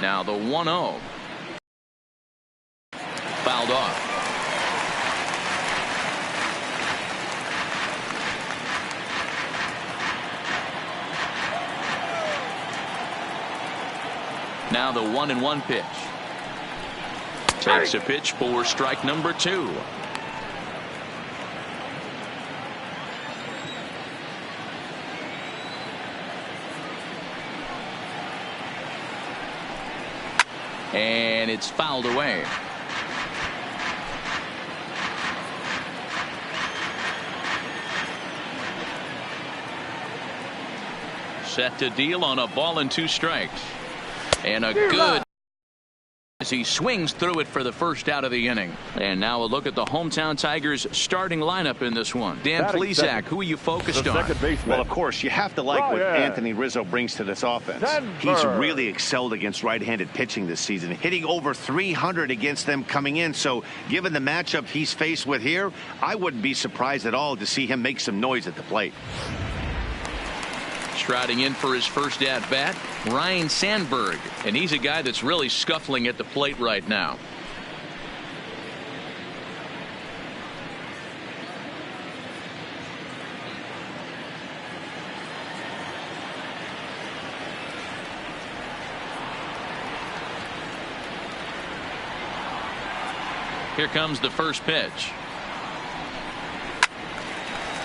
Now the 1-0. Fouled off. Now the 1-1 pitch. Takes a pitch for strike number 2. And it's fouled away. Set to deal on a ball and 2 strikes. And a good as he swings through it for the first out of the inning. And now a look at the hometown Tigers starting lineup in this one. Dan Plesac, who are you focused on? Well, of course, you have to like what Anthony Rizzo brings to this offense. He's really excelled against right-handed pitching this season, hitting over 300 against them coming in. So given the matchup he's faced with here, I wouldn't be surprised at all to see him make some noise at the plate. Striding in for his first at-bat, Ryne Sandberg, and he's a guy that's really scuffling at the plate right now. Here comes the first pitch.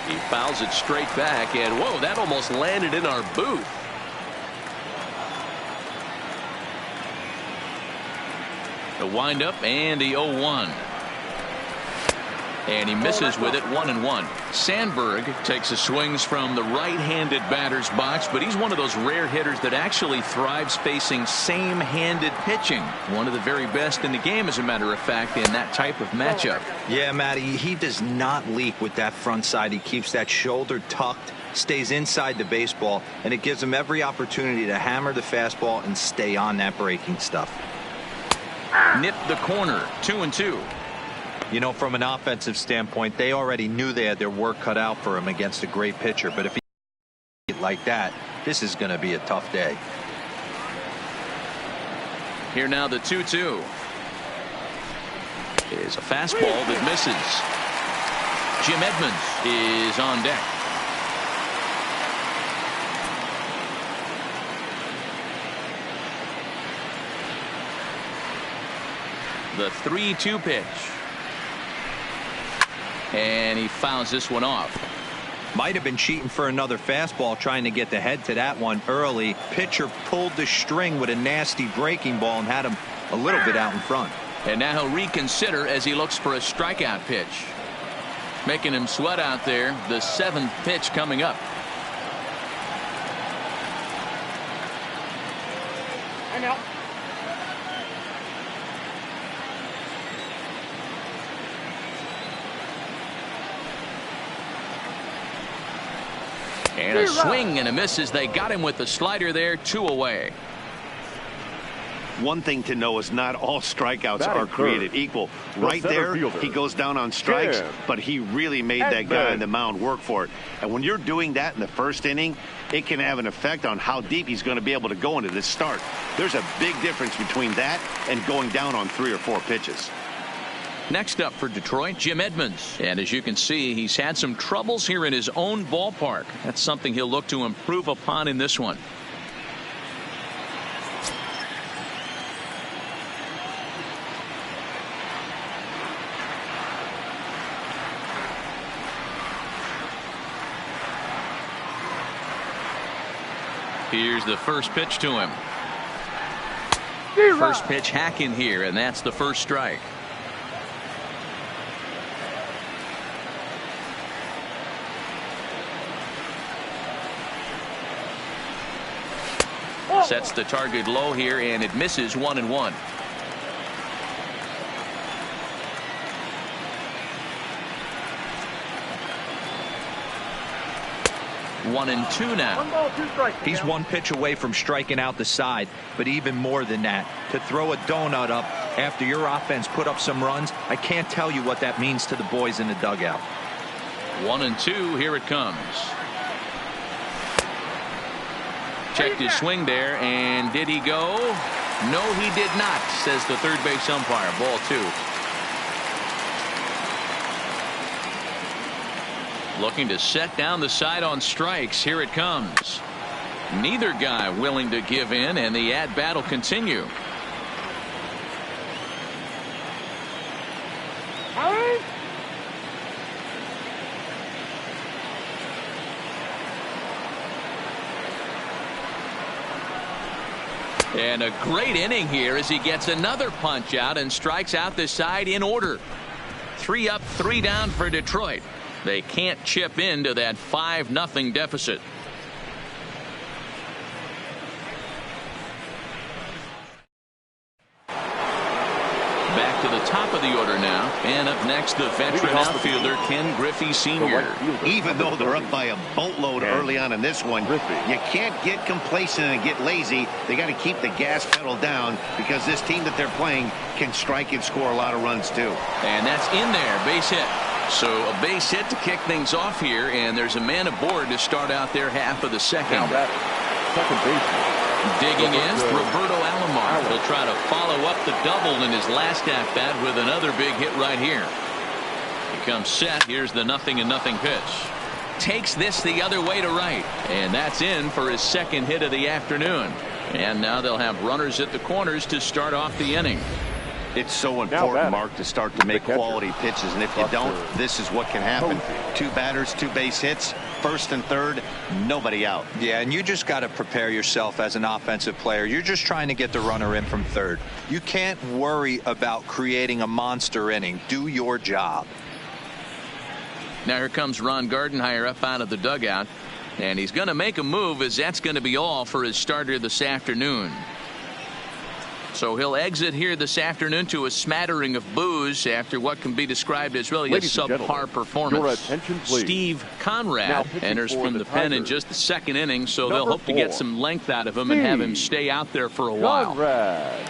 He fouls it straight back, and whoa, that almost landed in our booth. The windup and the 0-1. And he misses with it, 1-1. Sandberg takes his swings from the right-handed batter's box, but he's one of those rare hitters that actually thrives facing same-handed pitching. One of the very best in the game, as a matter of fact, in that type of matchup. Yeah, Matty, he does not leak with that front side. He keeps that shoulder tucked, stays inside the baseball, and it gives him every opportunity to hammer the fastball and stay on that breaking stuff. Nip the corner, 2-2. You know, from an offensive standpoint, they already knew they had their work cut out for him against a great pitcher. But if he like that, this is going to be a tough day. Here now the 2-2. Is a fastball that misses. Jim Edmonds is on deck. The 3-2 pitch. And he fouls this one off. Might have been cheating for another fastball, trying to get the head to that one early. Pitcher pulled the string with a nasty breaking ball and had him a little bit out in front. And now he'll reconsider as he looks for a strikeout pitch. Making him sweat out there. The 7th pitch coming up. I know. And a swing and a miss as they got him with the slider there, 2 away. One thing to know is not all strikeouts are created equal. Right there, he goes down on strikes, but he really made that guy on the mound work for it. And when you're doing that in the first inning, it can have an effect on how deep he's going to be able to go into this start. There's a big difference between that and going down on 3 or 4 pitches. Next up for Detroit, Jim Edmonds. And as you can see, he's had some troubles here in his own ballpark. That's something he'll look to improve upon in this one. Here's the first pitch to him. First pitch hacking here, and that's the first strike. Sets the target low here, and it misses, 1-1. One and two now. 1 ball, 2 strikes. He's 1 pitch away from striking out the side, but even more than that, to throw a donut up after your offense put up some runs, I can't tell you what that means to the boys in the dugout. 1-2, here it comes. Checked his swing there, and did he go? No, he did not, says the third base umpire. Ball 2. Looking to set down the side on strikes. Here it comes. Neither guy willing to give in, and the at-bat will continue. And a great inning here as he gets another punch out and strikes out the side in order. 3 up, 3 down for Detroit. They can't chip into that 5-0 deficit. Back to the top of the order now. And up next, the veteran outfielder, Ken Griffey Sr. Even though they're up by a boatload early on in this one, you can't get complacent and get lazy. They got to keep the gas pedal down because this team that they're playing can strike and score a lot of runs too. And that's in there. Base hit. So a base hit to kick things off here, and there's a man aboard to start out their half of the second. Second baseman. Digging in, Roberto Alomar. He'll try to follow up the double in his last at-bat with another big hit right here. He comes set. Here's the 0-0 pitch. Takes this the other way to right. And that's in for his second hit of the afternoon. And now they'll have runners at the corners to start off the inning. It's so important, Mark, to start to make quality pitches, and if you don't, this is what can happen. 2 batters, 2 base hits, first and third, nobody out. Yeah, and you just got to prepare yourself as an offensive player. You're just trying to get the runner in from third. You can't worry about creating a monster inning. Do your job. Now here comes Ron Gardenhire up out of the dugout, and he's going to make a move, as that's going to be all for his starter this afternoon. So he'll exit here this afternoon to a smattering of boos after what can be described as really a subpar performance. Your attention, please. Steve Conrad enters from the pen in just the second inning, so they'll hope to get some length out of him and have him stay out there for a while. Conrad.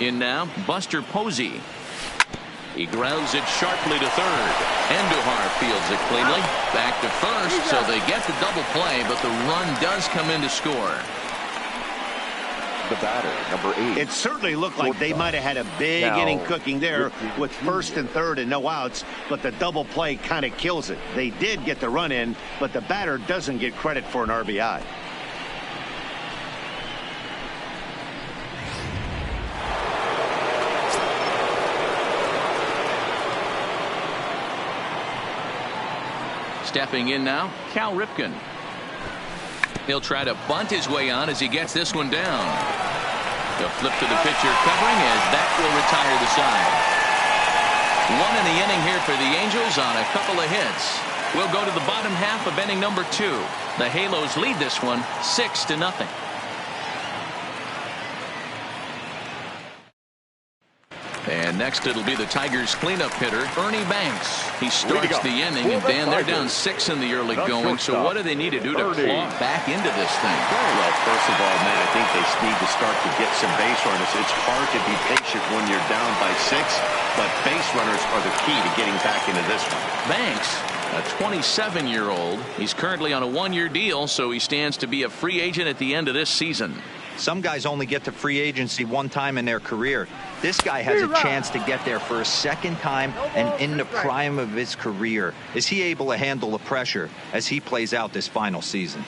In now, Buster Posey. He grounds it sharply to third. Andujar fields it cleanly. Back to first, so they get the double play, but the run does come in to score. The batter, number 8. It certainly looked like they might have had a big inning cooking there with first and third and no outs, but the double play kind of kills it. They did get the run in, but the batter doesn't get credit for an RBI. Stepping in now, Cal Ripken. He'll try to bunt his way on as he gets this one down. He'll flip to the pitcher covering as that will retire the side. 1 in the inning here for the Angels on a couple of hits. We'll go to the bottom half of inning number 2. The Halos lead this one 6-0. And next it'll be the Tigers cleanup hitter, Ernie Banks. He starts the inning, and Dan, they're down 6 in the early going. So what do they need to do to claw back into this thing? Well, first of all, man, I think they need to start to get some base runners. It's hard to be patient when you're down by 6, but base runners are the key to getting back into this one. Banks, a 27-year-old. He's currently on a 1-year deal, so he stands to be a free agent at the end of this season. Some guys only get to free agency one time in their career. This guy has a chance to get there for a second time and in the prime of his career. Is he able to handle the pressure as he plays out this final season?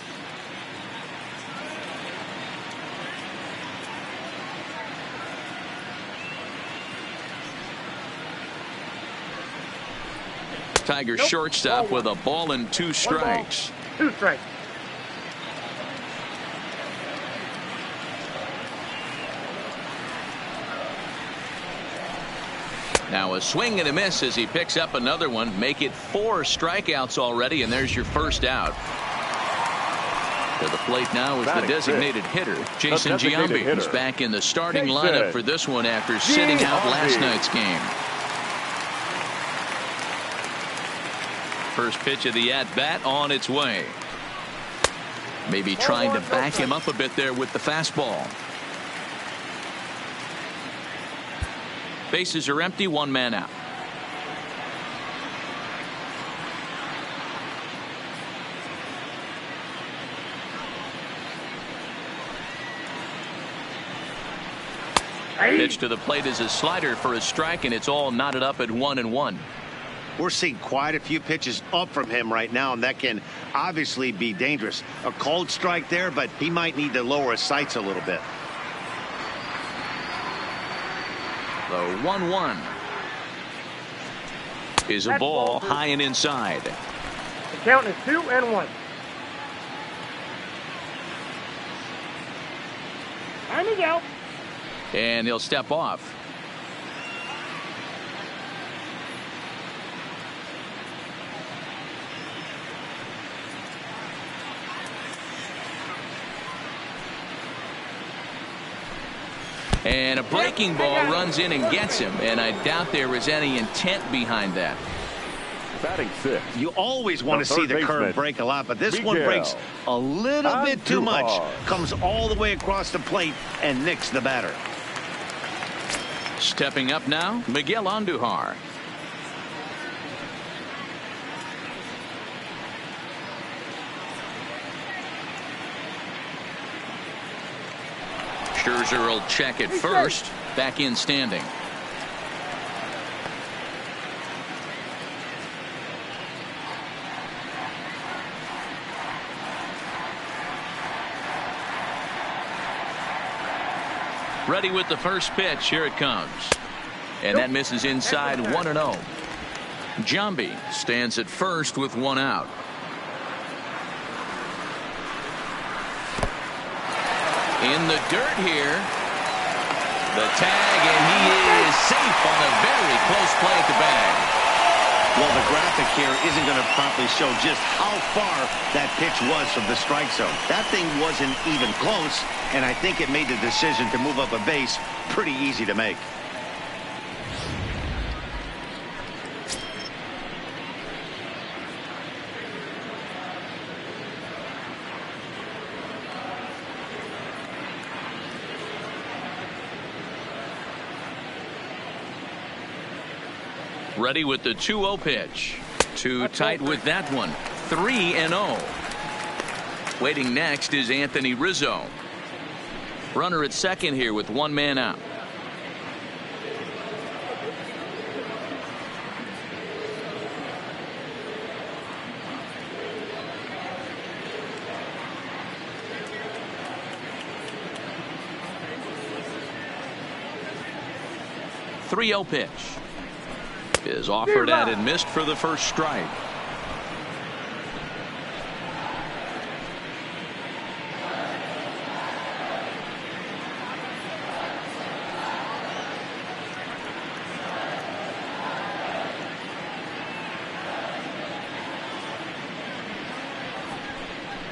Tigers shortstop with a ball and 2 strikes. 2 strikes. Now a swing and a miss as he picks up another one. Make it 4 strikeouts already, and there's your first out. To the plate now is the designated hitter, Jason Giambi, who's back in the starting lineup for this one after sitting out last night's game. First pitch of the at-bat on its way. Maybe trying to back him up a bit there with the fastball. Bases are empty, 1 man out. Pitch to the plate is a slider for a strike, and it's all knotted up at 1-1. We're seeing quite a few pitches up from him right now, and that can obviously be dangerous. A cold strike there, but he might need to lower his sights a little bit. The 1-1 is a ball high and inside. The count is 2-1. Time is out. And he'll step off. And a breaking ball runs in and gets him, and I doubt there was any intent behind that. Batting 6. You always want to see the curve break a lot, but this one breaks a little bit too much. Comes all the way across the plate and nicks the batter. Stepping up now, Miguel Andujar. Scherzer will check it first. Back in standing. Ready with the first pitch. Here it comes. And that misses inside, 1-0. Giambi stands at first with 1 out. In the dirt here. The tag, and he is safe on a very close play at the bag. Well, the graphic here isn't going to properly show just how far that pitch was from the strike zone. That thing wasn't even close, and I think it made the decision to move up a base pretty easy to make. Ready with the 2-0 pitch. Too tight with that one. 3-0. Waiting next is Anthony Rizzo. Runner at second here with one man out. Three-0 pitch is offered at and missed for the first strike.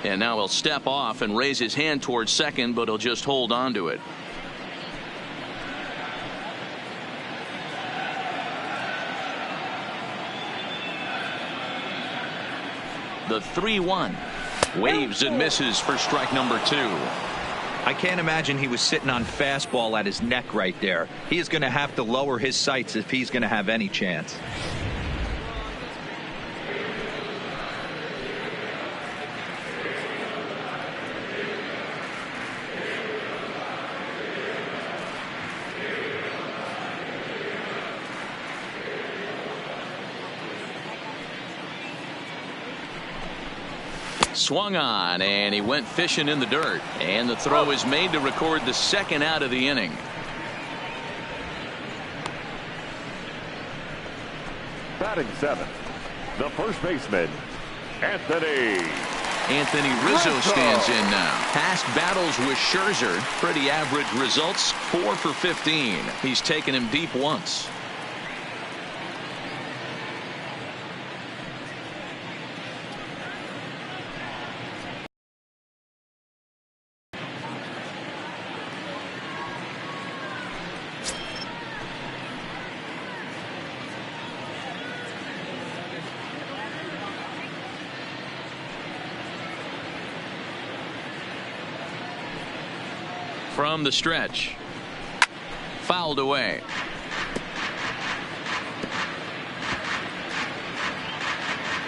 And now he'll step off and raise his hand towards second, but he'll just hold on to it. The 3-1 waves and misses for strike number 2. I can't imagine he was sitting on fastball at his neck right there. He is going to have to lower his sights if he's going to have any chance. Swung on, and he went fishing in the dirt. And the throw is made to record the second out of the inning. Batting 7th, the first baseman, Anthony Rizzo stands in now. Past battles with Scherzer, pretty average results, 4 for 15. He's taken him deep once. From the stretch, fouled away.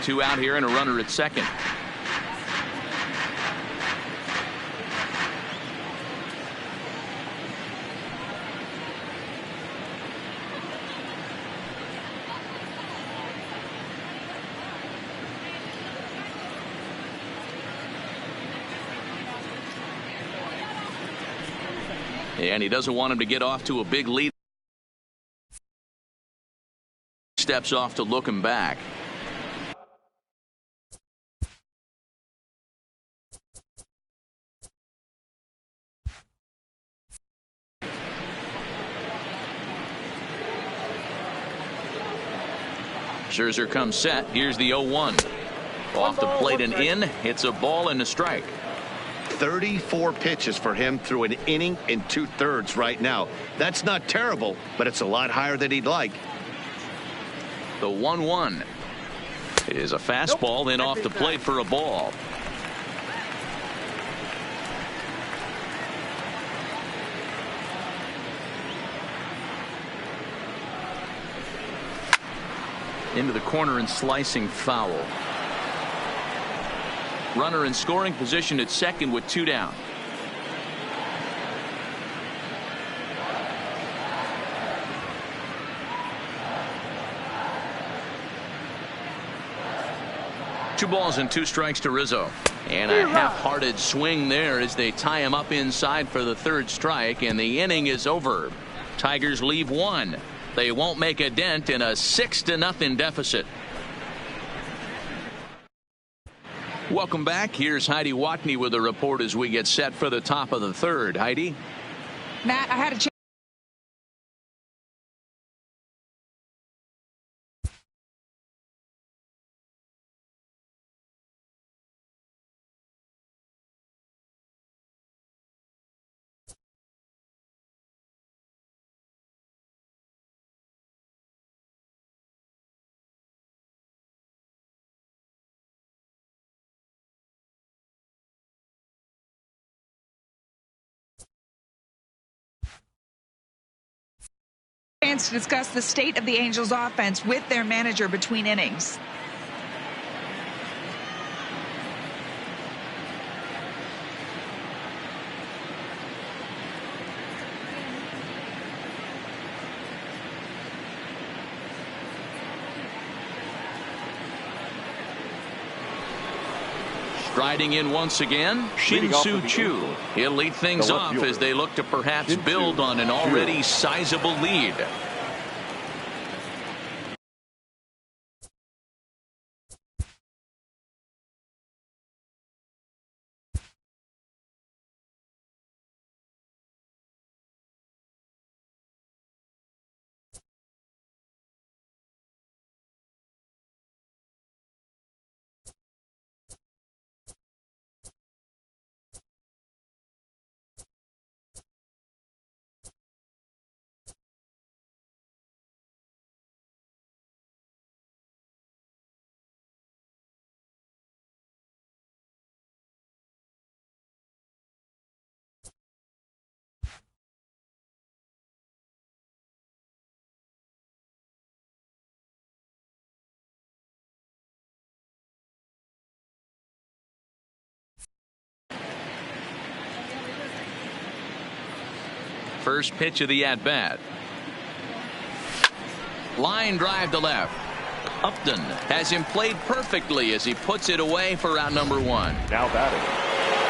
Two out here and a runner at second. And he doesn't want him to get off to a big lead. Steps off to look him back. Scherzer comes set. Here's the 0-1. Off the plate and in. It's a ball and a strike. 34 pitches for him through an inning and 2/3 right now. That's not terrible, but it's a lot higher than he'd like. The 1-1 is a fastball, then off the plate for a ball. Into the corner and slicing foul. Runner in scoring position at second with 2 down. Two balls and 2 strikes to Rizzo. And a half-hearted swing there as they tie him up inside for the 3rd strike, and the inning is over. Tigers leave 1. They won't make a dent in a 6-0 deficit. Welcome back. Here's Heidi Watney with a report as we get set for the top of the 3rd. Heidi? Matt, I had a chance. Chance to discuss the state of the Angels offense with their manager between innings. Striding in once again, Shin-Soo Choo. He'll lead things off as they look to perhaps build on an already sizable lead. First pitch of the at-bat. Line drive to left. Upton has him played perfectly as he puts it away for out number one. Now batting.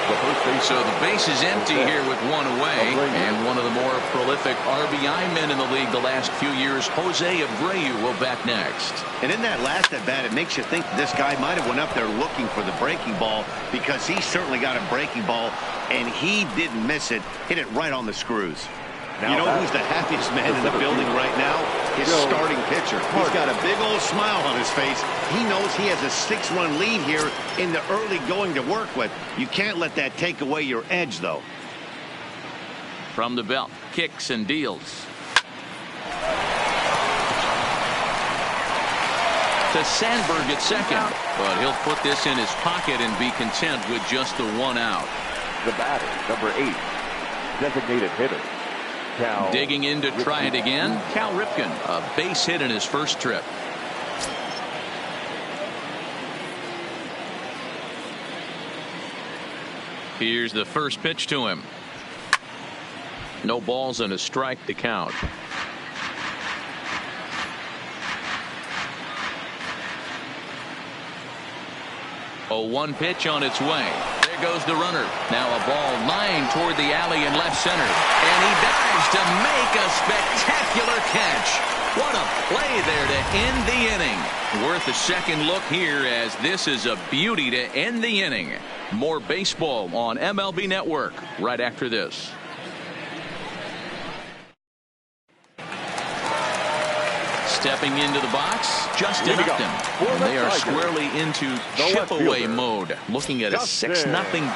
The first base. So the base is empty here with one away, and one of the more prolific RBI men in the league the last few years, Jose Abreu, will bat next. And in that last at bat, it makes you think this guy might have went up there looking for the breaking ball, because he certainly got a breaking ball and he didn't miss it. Hit it right on the screws. Now you know who's the happiest man in the building right now? His starting pitcher. He's got a big old smile on his face. He knows he has a 6-run lead here in the early going to work with. You can't let that take away your edge, though. From the belt, kicks and deals. To Sandberg at second, but he'll put this in his pocket and be content with just the one out. The batter, number 8, designated hitter. Digging in to try it again, Cal Ripken, a base hit in his first trip. Here's the first pitch to him. No balls and a strike to count. 0-1 pitch on its way. There goes the runner. Now a ball lined toward the alley in left center. And he dives to make a spectacular catch. What a play there to end the inning. Worth a second look here, as this is a beauty to end the inning. More baseball on MLB Network right after this. Stepping into the box, Justin Upton. And they are squarely into chip-away mode. Looking at a 6-0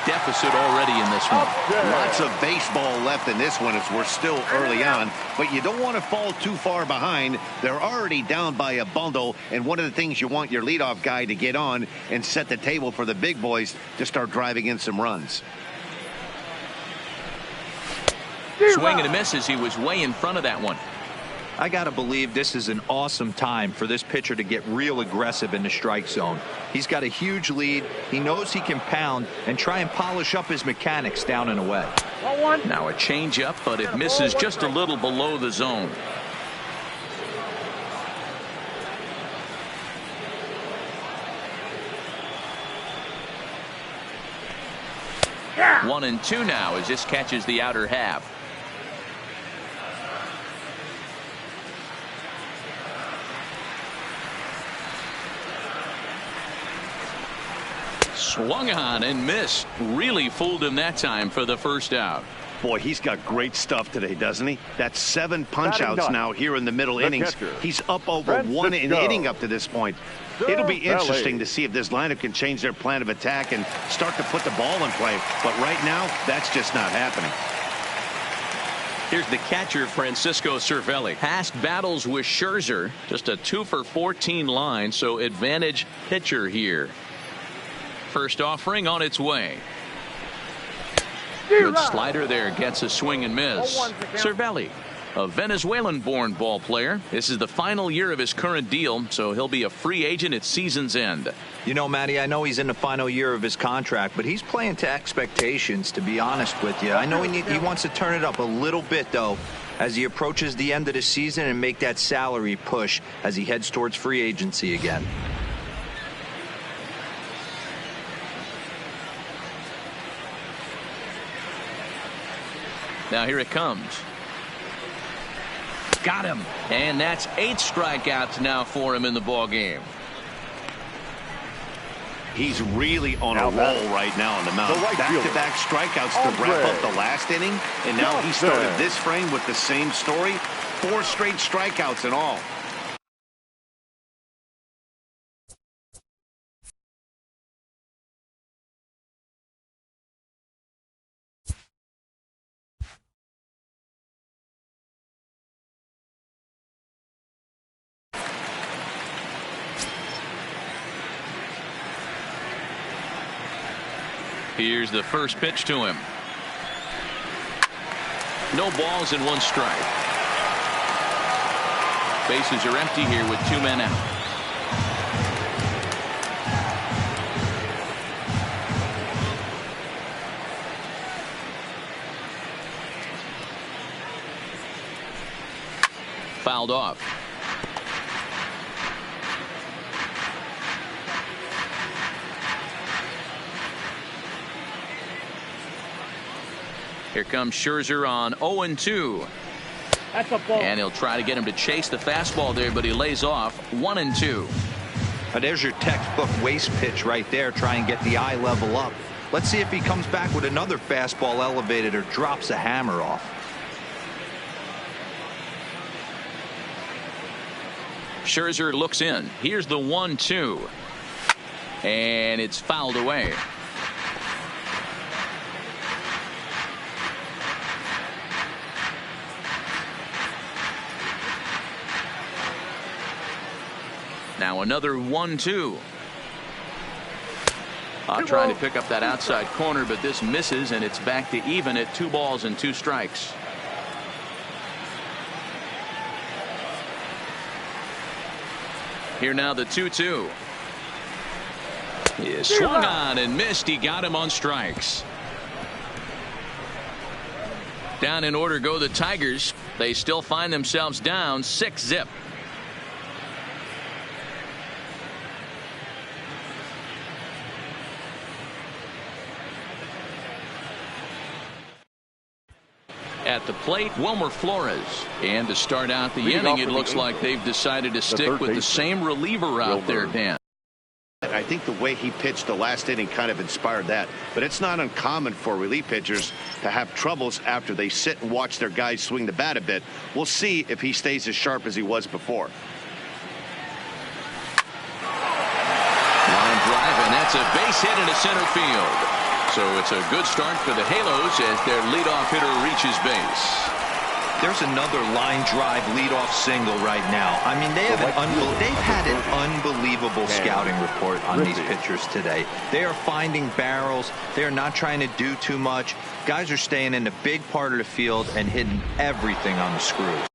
deficit already in this one. Lots of baseball left in this one as we're still early on. But you don't want to fall too far behind. They're already down by a bundle. And one of the things you want your leadoff guy to get on and set the table for the big boys to start driving in some runs. Swing and a miss as he was way in front of that one. I got to believe this is an awesome time for this pitcher to get real aggressive in the strike zone. He's got a huge lead. He knows he can pound and try and polish up his mechanics down and away. Now a changeup, but it misses just a little below the zone. Yeah. 1-2 now as this catches the outer half. Swung on and missed. Really fooled him that time for the first out. Boy, he's got great stuff today, doesn't he? That's 7 punch-outs now here in the middle innings. He's up over 1 inning up to this point. It'll be interesting to see if this lineup can change their plan of attack and start to put the ball in play. But right now, that's just not happening. Here's the catcher, Francisco Cervelli. Past battles with Scherzer. Just a 2-for-14 line, so advantage pitcher here. First offering on its way. Good slider there, gets a swing and miss. Cervelli. a Venezuelan-born ball player. This is the final year of his current deal, so he'll be a free agent at season's end. You know, Matty, I know he's in the final year of his contract, but he's playing to expectations, to be honest with you. I know he wants to turn it up a little bit, though, as he approaches the end of the season and make that salary push as he heads towards free agency again. Now here it comes. Got him. And that's 8 strikeouts now for him in the ball game. He's really on a roll right now on the mound. Back-to-back strikeouts to wrap up the last inning, and now he started this frame with the same story. 4 straight strikeouts in all. Here's the first pitch to him. No balls and 1 strike. Bases are empty here with 2 men out. Fouled off. Here comes Scherzer on 0-2. That's a ball. And he'll try to get him to chase the fastball there, but he lays off 1-2. There's your textbook waste pitch right there. Try and get the eye level up. Let's see if he comes back with another fastball elevated or drops a hammer off. Scherzer looks in. Here's the 1-2. And it's fouled away. Now another 1-2. Trying to pick up that outside corner, but this misses, and it's back to even at 2 balls and 2 strikes. Here now the 2-2. He swung on and missed. He got him on strikes. Down in order go the Tigers. They still find themselves down 6-0. At the plate, Wilmer Flores. And to start out the inning, it looks like they've decided to stick with the same reliever out there, Dan. I think the way he pitched the last inning kind of inspired that. But it's not uncommon for relief pitchers to have troubles after they sit and watch their guys swing the bat a bit. We'll see if he stays as sharp as he was before. Line drive, and that's a base hit into center field. So it's a good start for the Halos as their leadoff hitter reaches base. There's another line drive leadoff single right now. I mean, they've had an unbelievable scouting report on these pitchers today. They are finding barrels. They are not trying to do too much. Guys are staying in the big part of the field and hitting everything on the screws.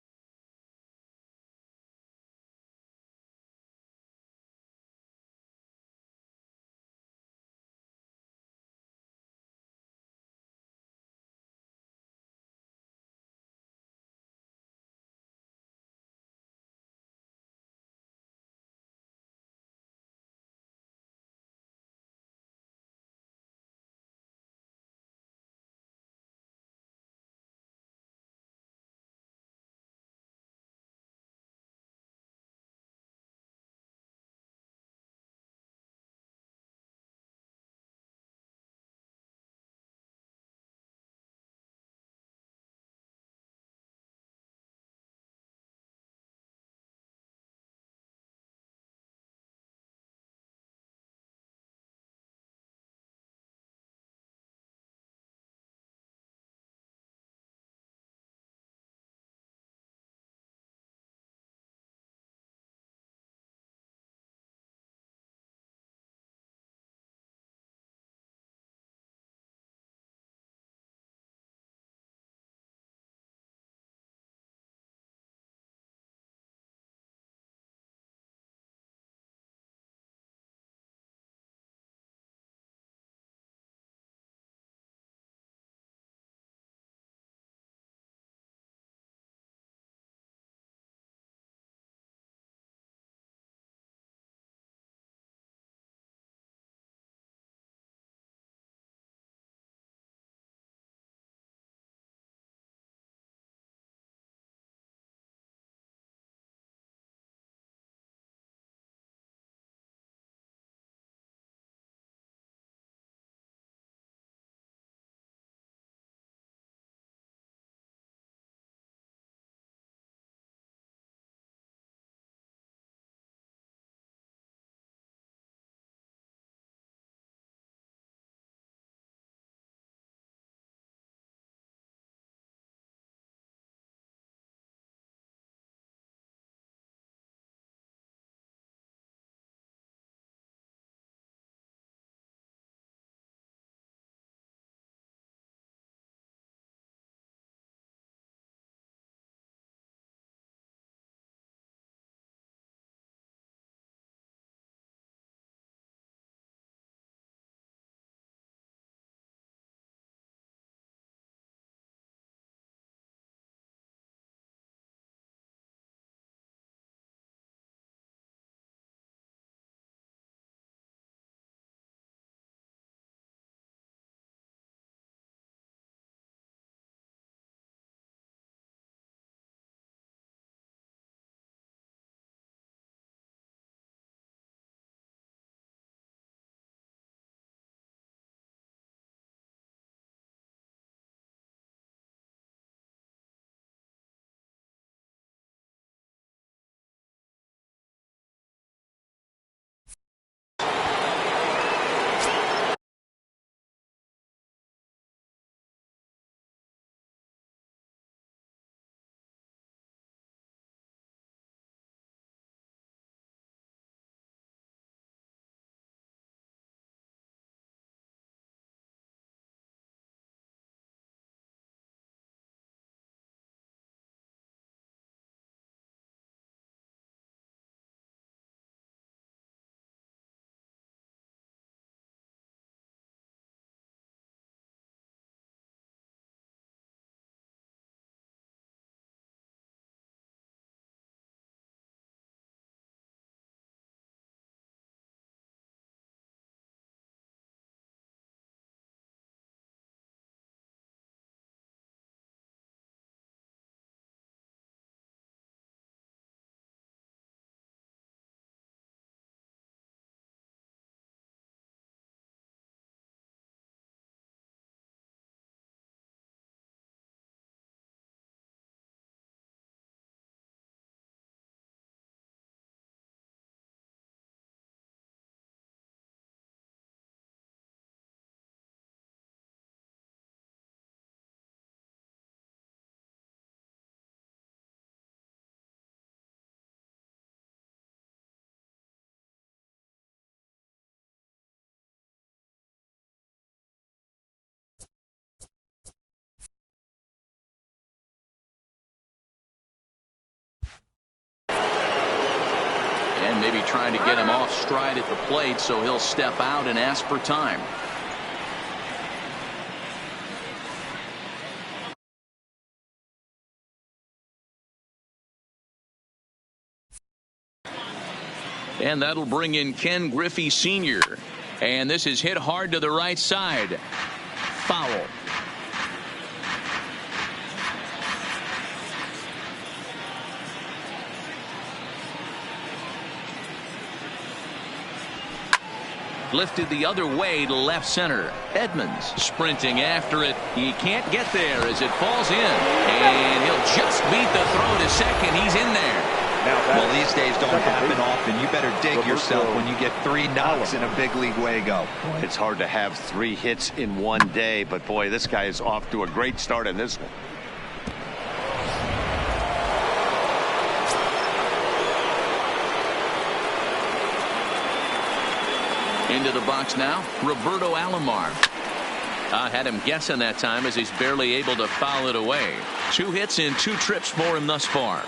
and maybe trying to get him off stride at the plate, so he'll step out and ask for time. And that'll bring in Ken Griffey Sr. And this is hit hard to the right side. Foul. Lifted the other way to left center. Edmonds sprinting after it. He can't get there as it falls in. And he'll just beat the throw to second. He's in there. Well, these days don't happen often. You better dig yourself when you get 3 knocks in a big league Wago. It's hard to have 3 hits in one day, but boy, this guy is off to a great start in this one. Into the box now, Roberto Alomar. Had him guessing that time as he's barely able to foul it away. 2 hits in 2 trips for him thus far.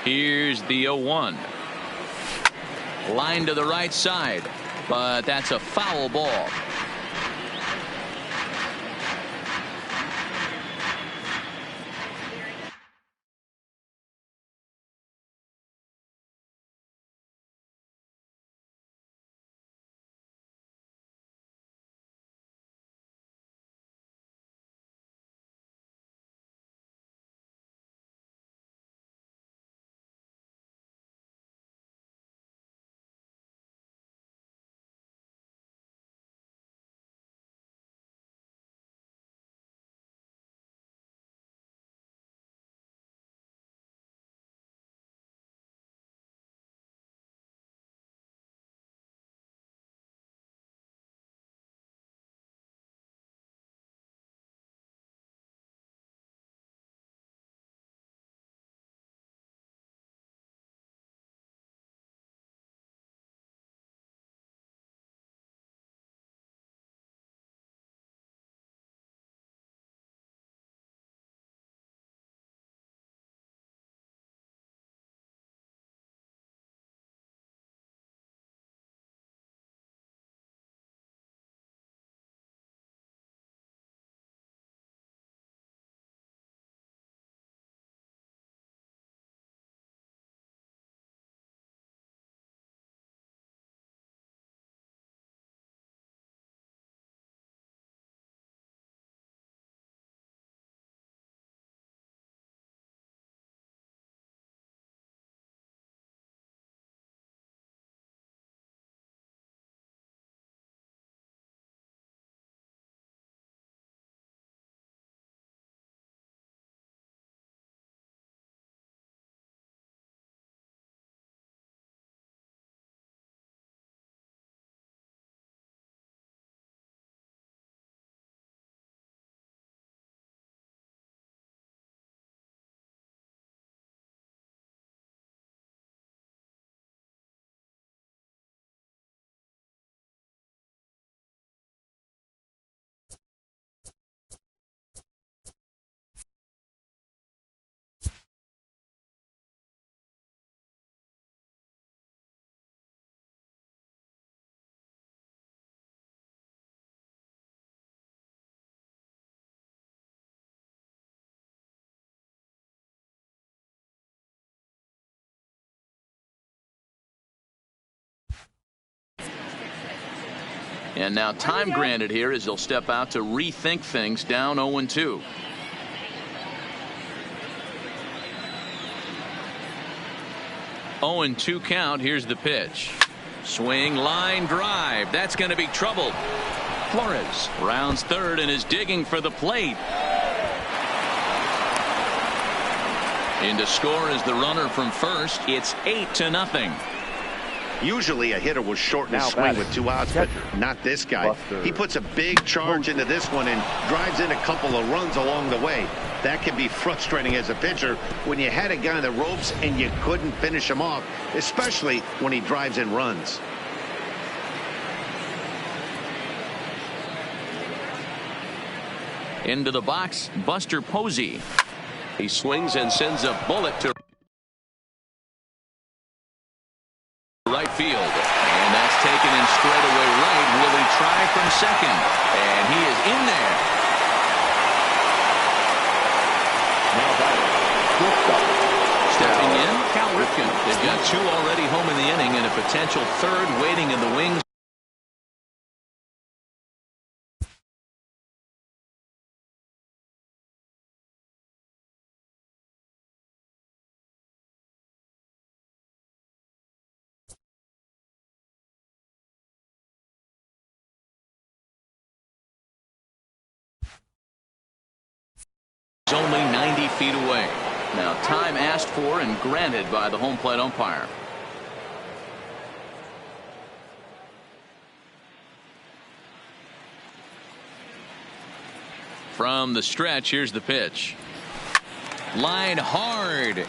Here's the 0-1. Line to the right side, but that's a foul ball. And now time granted here as he'll step out to rethink things down 0-2. Oh, and 2 count. Here's the pitch. Swing, line drive. That's going to be trouble. Flores rounds third and is digging for the plate. In to score is the runner from first. It's 8-0. Usually a hitter will shorten his swing with 2 outs, but not this guy. He puts a big charge into this one and drives in a couple of runs along the way. That can be frustrating as a pitcher when you had a guy in the ropes and you couldn't finish him off, especially when he drives in runs. Into the box, Buster Posey. He swings and sends a bullet to second, and he is in there. Now batting, Stepping in, Cal Ripken. They've got 2 already home in the inning and a potential 3rd waiting in the wings. Only 90 feet away. Now time asked for and granted by the home plate umpire. From the stretch, here's the pitch. Line hard.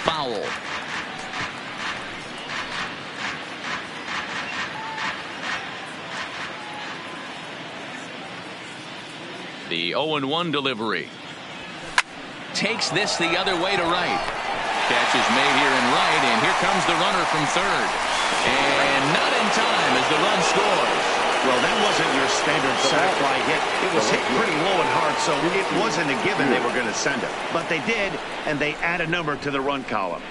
Foul. The 0-1 delivery. Takes this the other way to right. Catch is made here in right, and here comes the runner from third. And not in time as the run scores. Well, that wasn't your standard center fly hit. It was hit pretty low and hard, so it wasn't a given they were going to send it. But they did, and they add a number to the run column.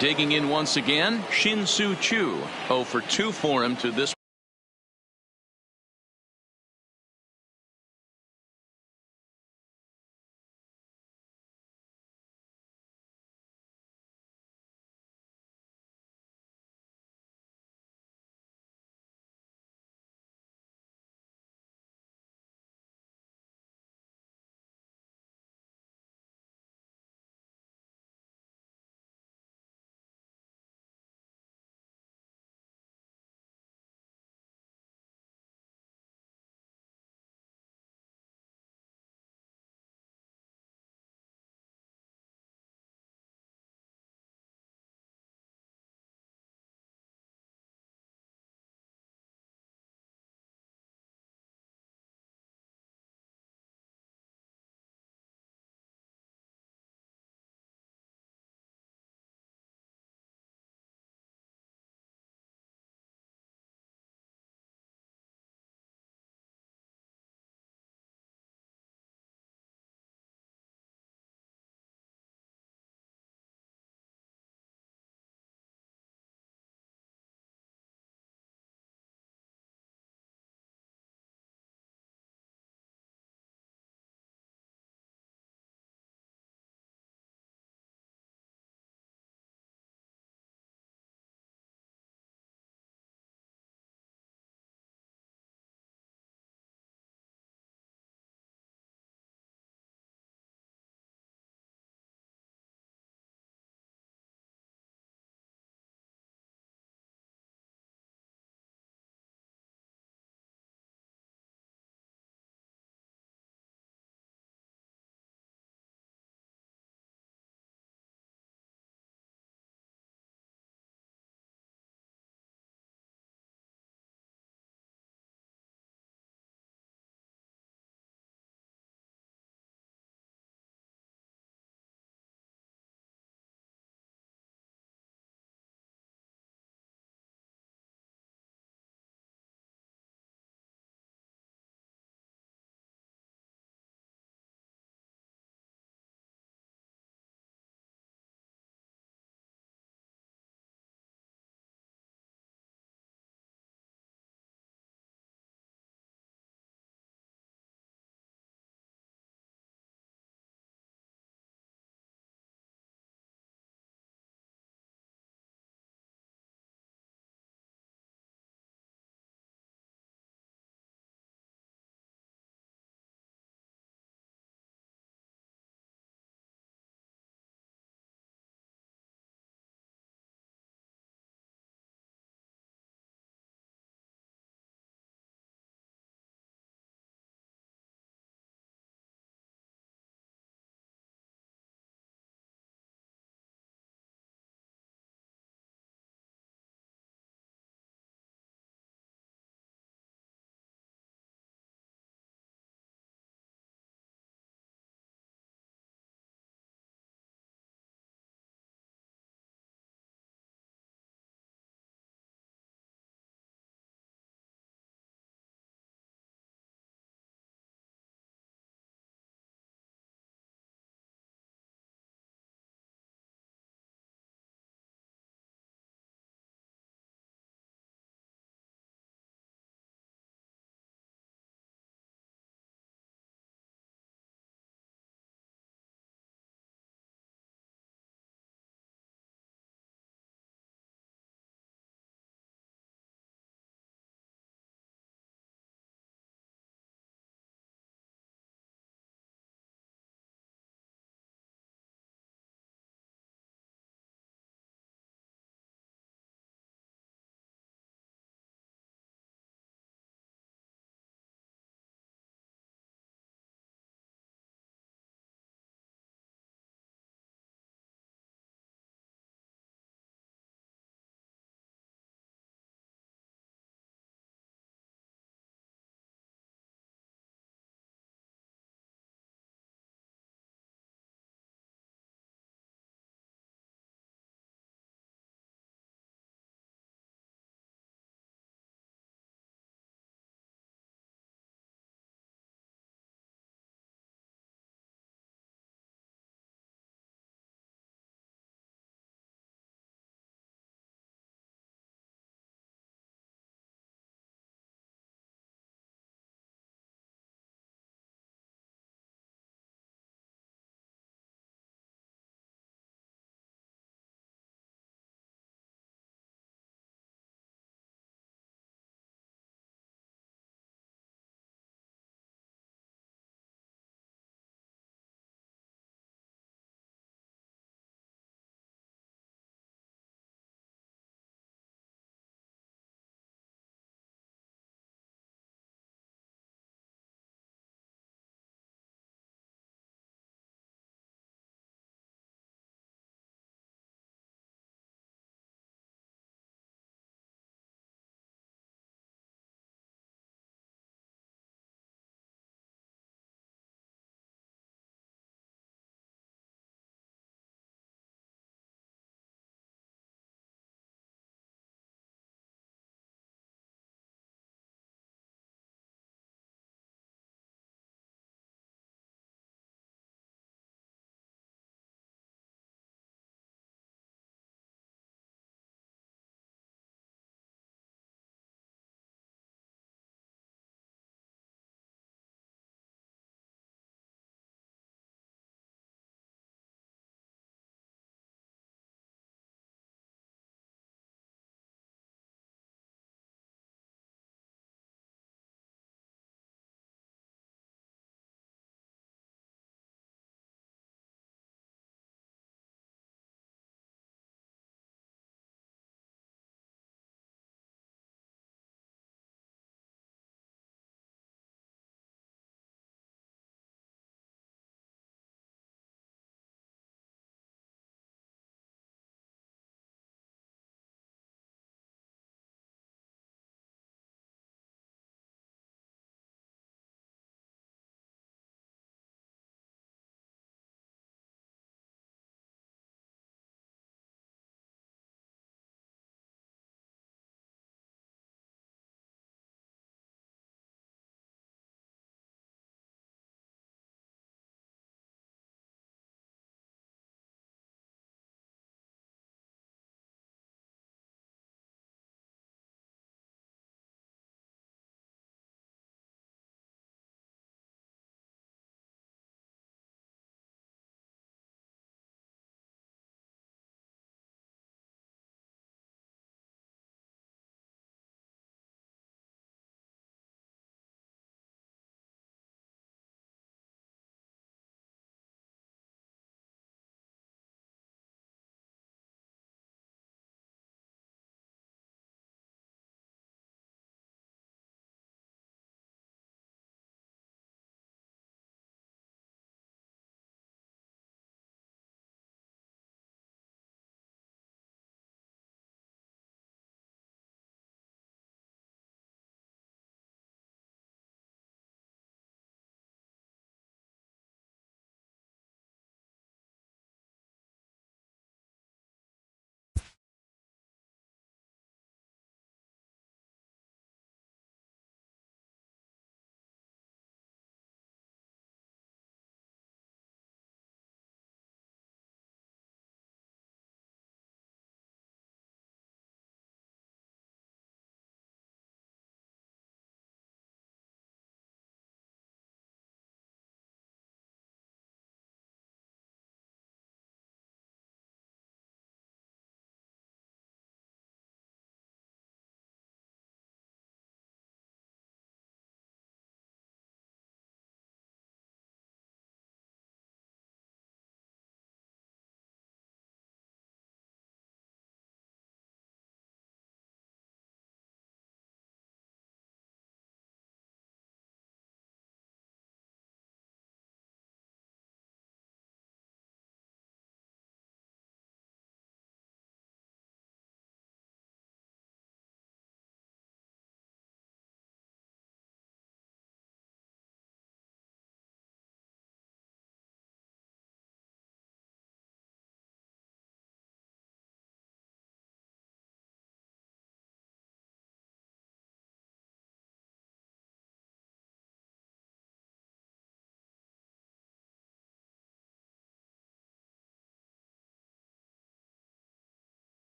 Digging in once again, Shin-Soo Choo. 0 for 2 for him to this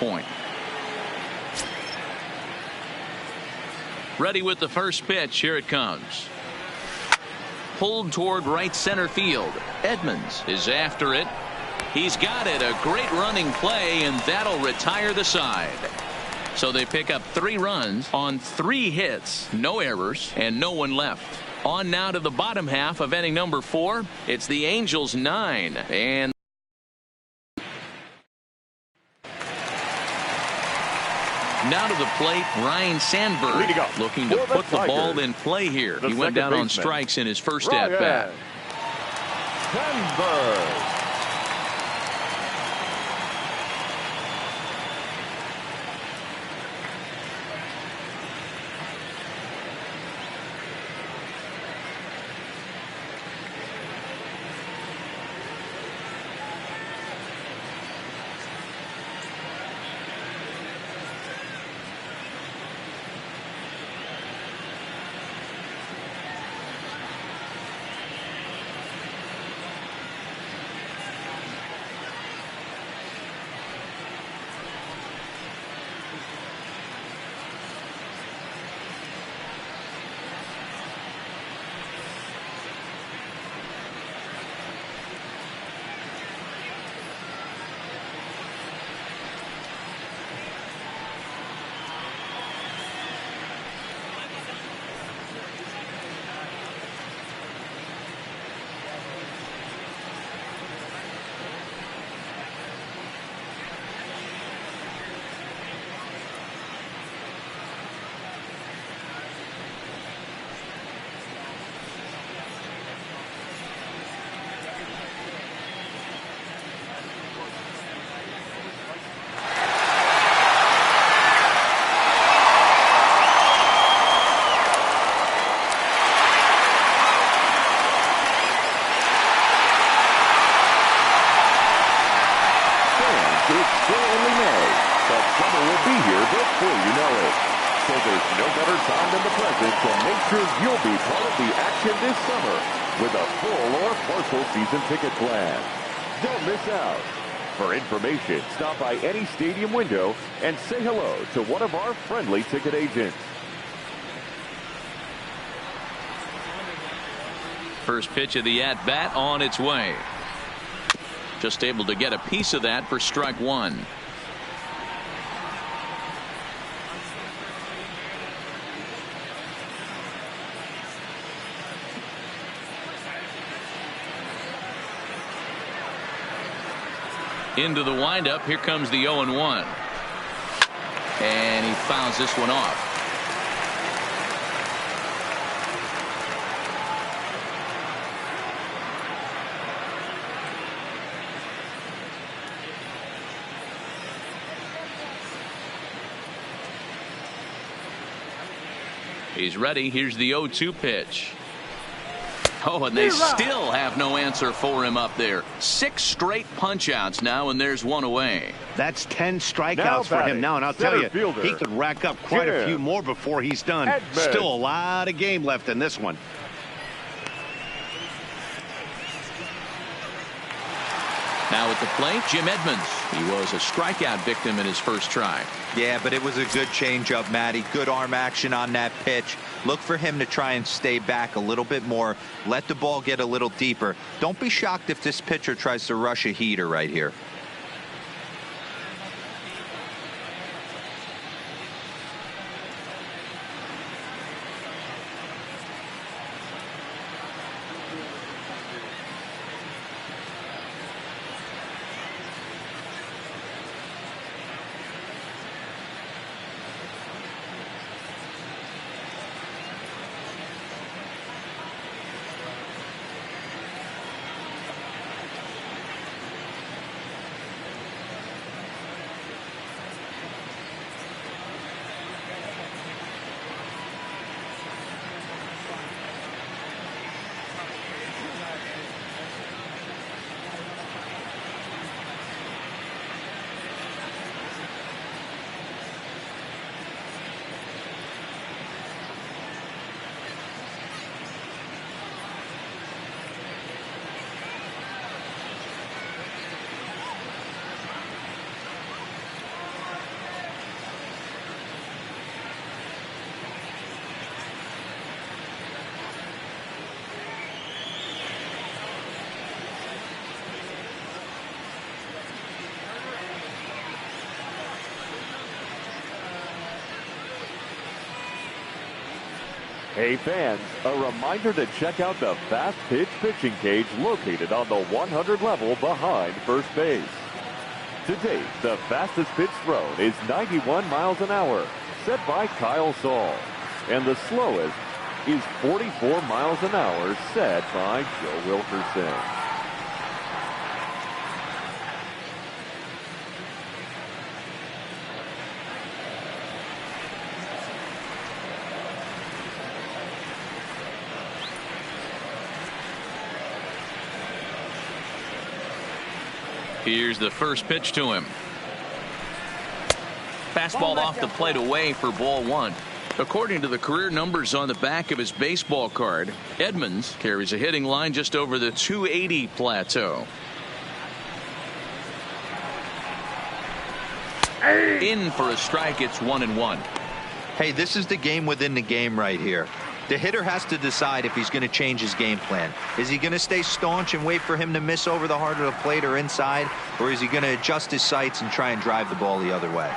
point. Ready with the first pitch. Here it comes. Pulled toward right center field. Edmonds is after it. He's got it. A great running play, and that'll retire the side. So they pick up 3 runs on 3 hits, no errors, and no one left. On now to the bottom half of inning number 4. It's the Angels 9. And now to the plate, Ryne Sandberg, looking to put the ball in play here. He went down on strikes in his first at-bat. Sandberg. This summer with a full or partial season ticket plan. Don't miss out. For information, stop by any stadium window and say hello to one of our friendly ticket agents. First pitch of the at-bat on its way. Just able to get a piece of that for strike 1. Into the windup. Here comes the 0-1. And he fouls this one off. He's ready. Here's the 0-2 pitch. Oh, and they still have no answer for him up there. 6 straight punch-outs now, and there's 1 away. That's 10 strikeouts for him now, and I'll tell you, he could rack up quite a few more before he's done. Still a lot of game left in this one. Now at the plate, Jim Edmonds. He was a strikeout victim in his first try. Yeah, but it was a good changeup, Matty. Good arm action on that pitch. Look for him to try and stay back a little bit more. Let the ball get a little deeper. Don't be shocked if this pitcher tries to rush a heater right here. Hey fans, a reminder to check out the fast pitch pitching cage located on the 100 level behind first base. To date, the fastest pitch thrown is 91 miles an hour, set by Kyle Saul. And the slowest is 44 miles an hour, set by Joe Wilkerson. Here's the first pitch to him. Fastball off the plate away for ball one. According to the career numbers on the back of his baseball card, Edmonds carries a hitting line just over the 280 plateau. In for a strike. It's 1-1. Hey, this is the game within the game right here. The hitter has to decide if he's going to change his game plan. Is he going to stay staunch and wait for him to miss over the heart of the plate or inside, or is he going to adjust his sights and try and drive the ball the other way?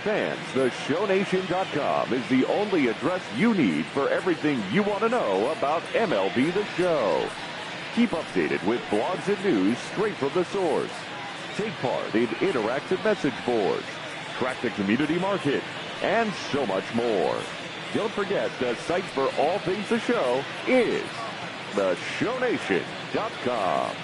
Fans, theshownation.com is the only address you need for everything you want to know about MLB The Show. Keep updated with blogs and news straight from the source. Take part in interactive message boards, track the community market, and so much more. Don't forget, the site for all things the show is theshownation.com.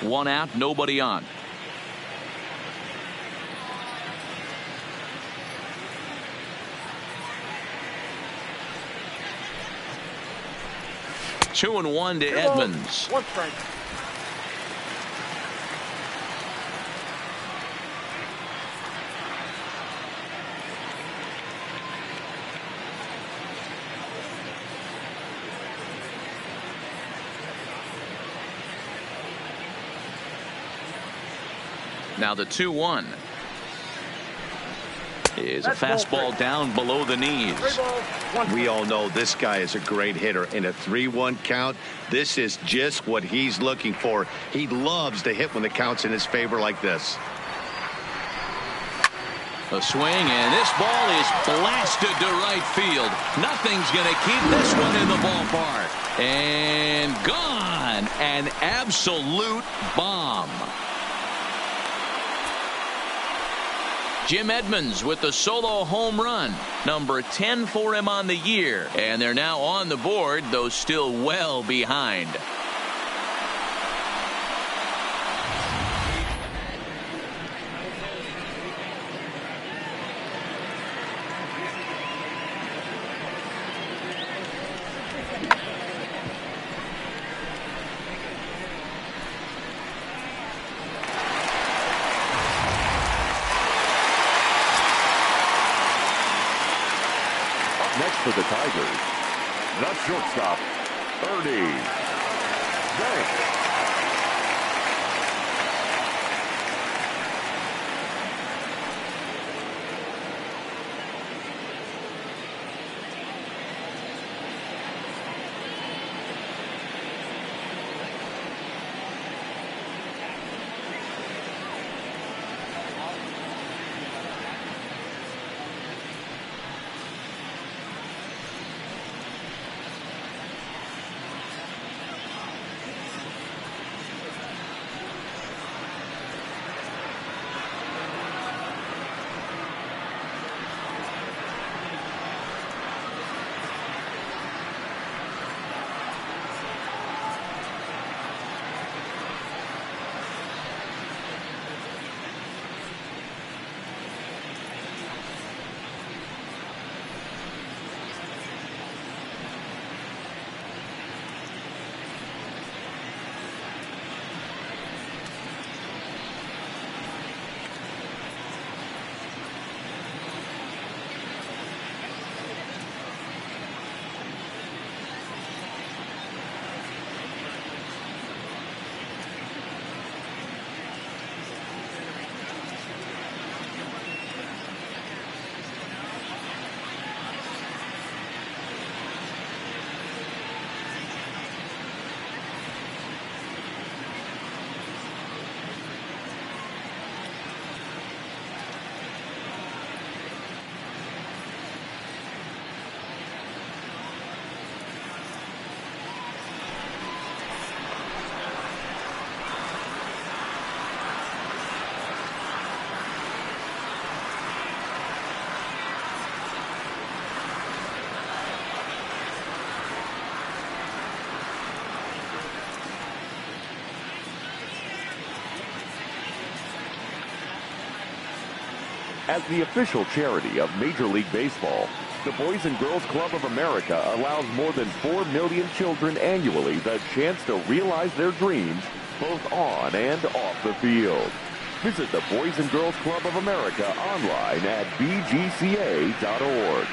One out, nobody on. Two and one to Edmonds. One strike. Now the 2-1 is a fastball down below the knees. We all know this guy is a great hitter. In a 3-1 count, this is just what he's looking for. He loves to hit when the count's in his favor like this. A swing, and this ball is blasted to right field. Nothing's going to keep this one in the ballpark. And gone. An absolute bomb. Jim Edmonds with the solo home run, number 10 for him on the year, and they're now on the board, though still well behind. Next for the Tigers, the shortstop, Ernie Banks. As the official charity of Major League Baseball, the Boys and Girls Club of America allows more than 4 million children annually the chance to realize their dreams both on and off the field. Visit the Boys and Girls Club of America online at bgca.org.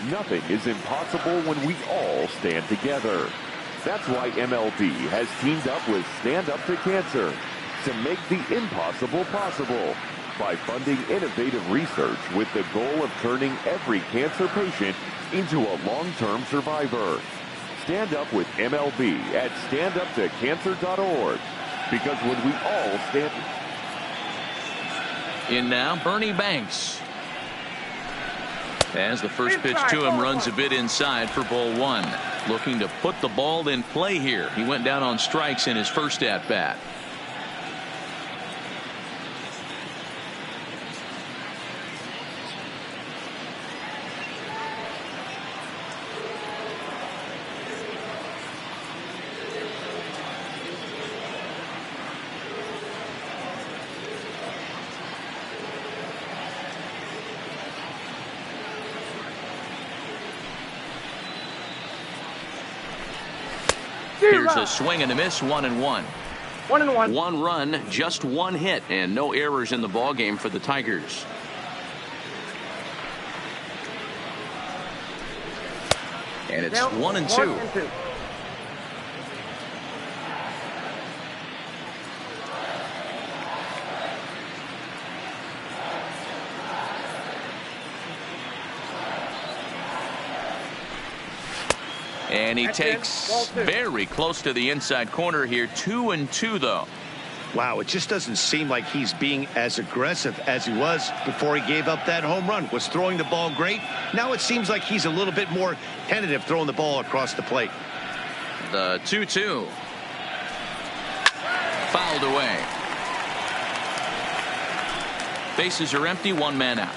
Nothing is impossible when we all stand together. That's why MLB has teamed up with Stand Up to Cancer to make the impossible possible by funding innovative research with the goal of turning every cancer patient into a long-term survivor. Stand up with MLB at standuptocancer.org, because when we all stand... In now, Bernie Banks. As the first pitch to him runs a bit inside for ball one. Looking to put the ball in play here. He went down on strikes in his first at bat. Here's a swing and a miss, 1-1. 1-1. One run, just one hit, and no errors in the ball game for the Tigers. And it's 1-2. And he takes very close to the inside corner here. 2-2 though. Wow, it just doesn't seem like he's being as aggressive as he was before he gave up that home run. Was throwing the ball great. Now it seems like he's a little bit more tentative throwing the ball across the plate. The 2-2. Fouled away. Bases are empty, one man out.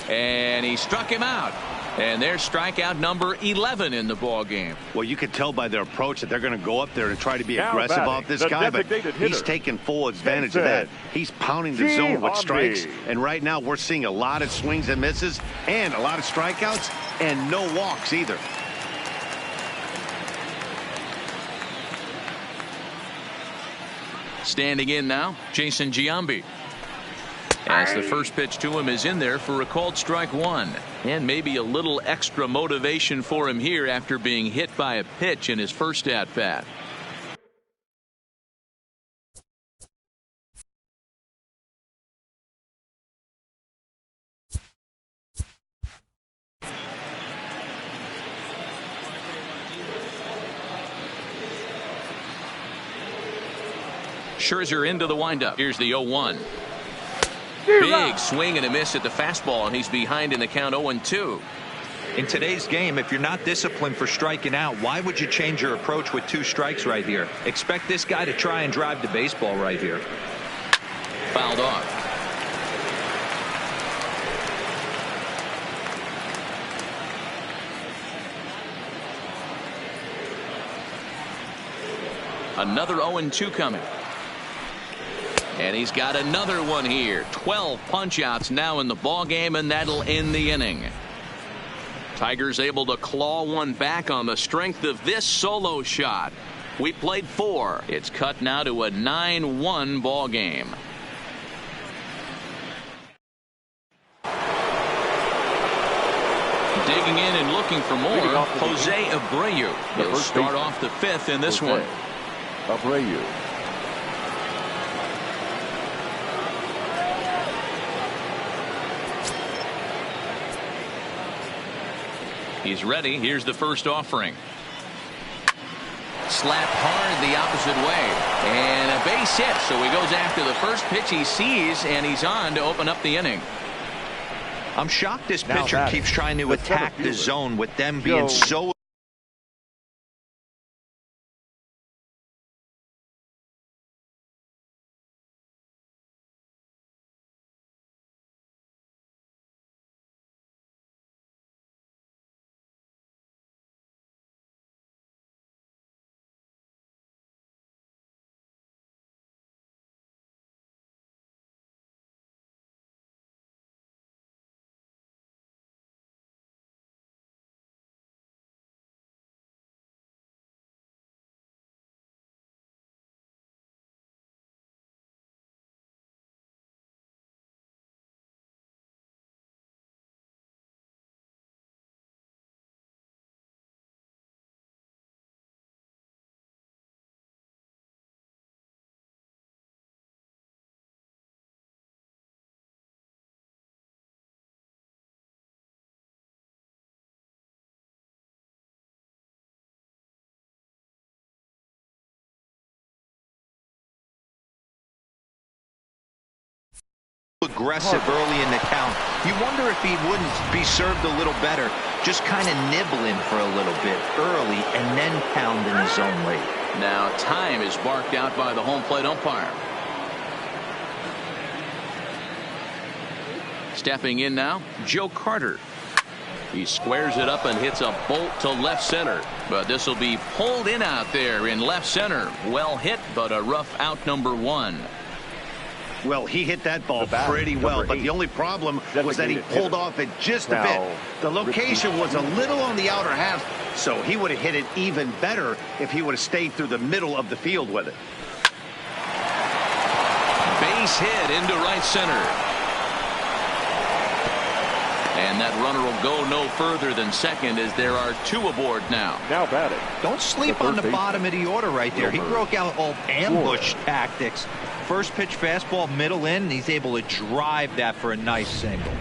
And he struck him out. And there's strikeout number 11 in the ball game. Well, you can tell by their approach that they're going to go up there and try to be aggressive off this guy, but he's taking full advantage of that. He's pounding the zone with strikes, and right now we're seeing a lot of swings and misses and a lot of strikeouts and no walks either. Standing in now, Jason Giambi. As the first pitch to him is in there for a called strike one. And maybe a little extra motivation for him here after being hit by a pitch in his first at bat. Scherzer into the windup. Here's the 0-1. Big swing and a miss at the fastball, and he's behind in the count 0-2. In today's game, if you're not disciplined for striking out, why would you change your approach with 2 strikes right here? Expect this guy to try and drive the baseball right here. Fouled off. Another 0-2 coming. And he's got another one here. 12 punch-outs now in the ball game, and that'll end the inning. Tigers able to claw one back on the strength of this solo shot. We played 4. It's cut now to a 9-1 ball game. Digging in and looking for more, Jose Abreu. He'll start off the 5th in this one. Abreu. He's ready. Here's the first offering. Slapped hard the opposite way. And a base hit. So he goes after the first pitch he sees, and he's on to open up the inning. I'm shocked this pitcher keeps trying to attack the zone with them being so aggressive early in the count. You wonder if he wouldn't be served a little better, just kind of nibbling for a little bit early and then pounding his zone late. Now time is barked out by the home plate umpire. Stepping in now, Joe Carter. He squares it up and hits a bolt to left center. But this will be pulled in out there in left center. Well hit, but a rough out, number 1. Well, he hit that ball pretty well, but the only problem was that he pulled off it just a bit. The location was a little on the outer half, so he would have hit it even better if he would have stayed through the middle of the field with it. Base hit into right center. And that runner will go no further than second as there are 2 aboard now. Now batting. Don't sleep on the bottom of the order right there. He broke out all ambush tactics. First pitch fastball middle in, and he's able to drive that for a nice single.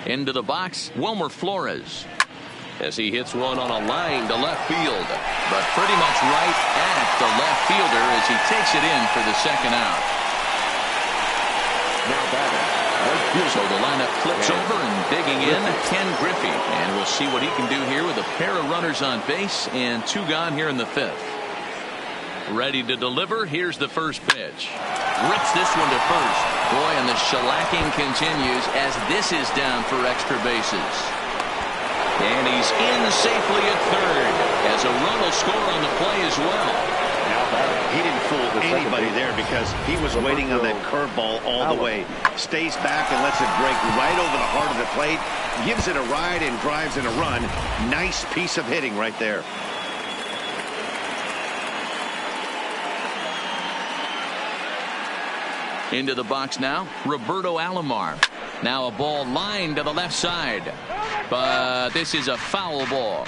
Into the box, Wilmer Flores. As he hits one on a line to left field. But pretty much right at the left fielder as he takes it in for the second out. Now batting. So the lineup flips over and digging in, Ken Griffey. And we'll see what he can do here with a pair of runners on base and 2 gone here in the 5th. Ready to deliver. Here's the first pitch. Rips this one to first. Boy, and the shellacking continues as this is down for extra bases. And he's in safely at third as a run will score on the play as well. He didn't fool anybody there because he was waiting on that curveball all the way. Stays back and lets it break right over the heart of the plate. Gives it a ride and drives in a run. Nice piece of hitting right there. Into the box now, Roberto Alomar. Now a ball lined to the left side. But this is a foul ball.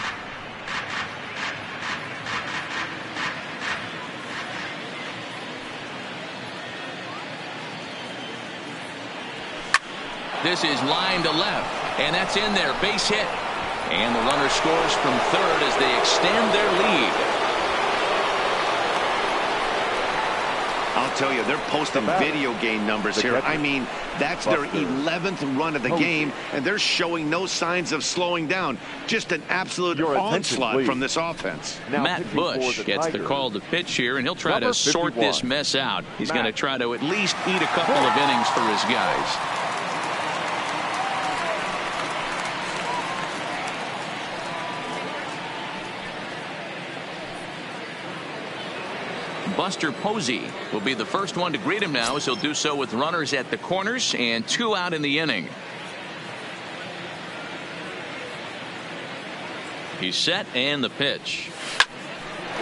This is line to left, and that's in there, base hit. And the runner scores from third as they extend their lead. I'll tell you, they're posting video game numbers here. I mean, that's their 11th run of the game, and they're showing no signs of slowing down. Just an absolute onslaught from this offense. Matt Bush gets the call to pitch here, and he'll try to sort this mess out. He's going to try to at least eat a couple of innings for his guys. Buster Posey will be the first one to greet him now as he'll do so with runners at the corners and 2 out in the inning. He's set and the pitch.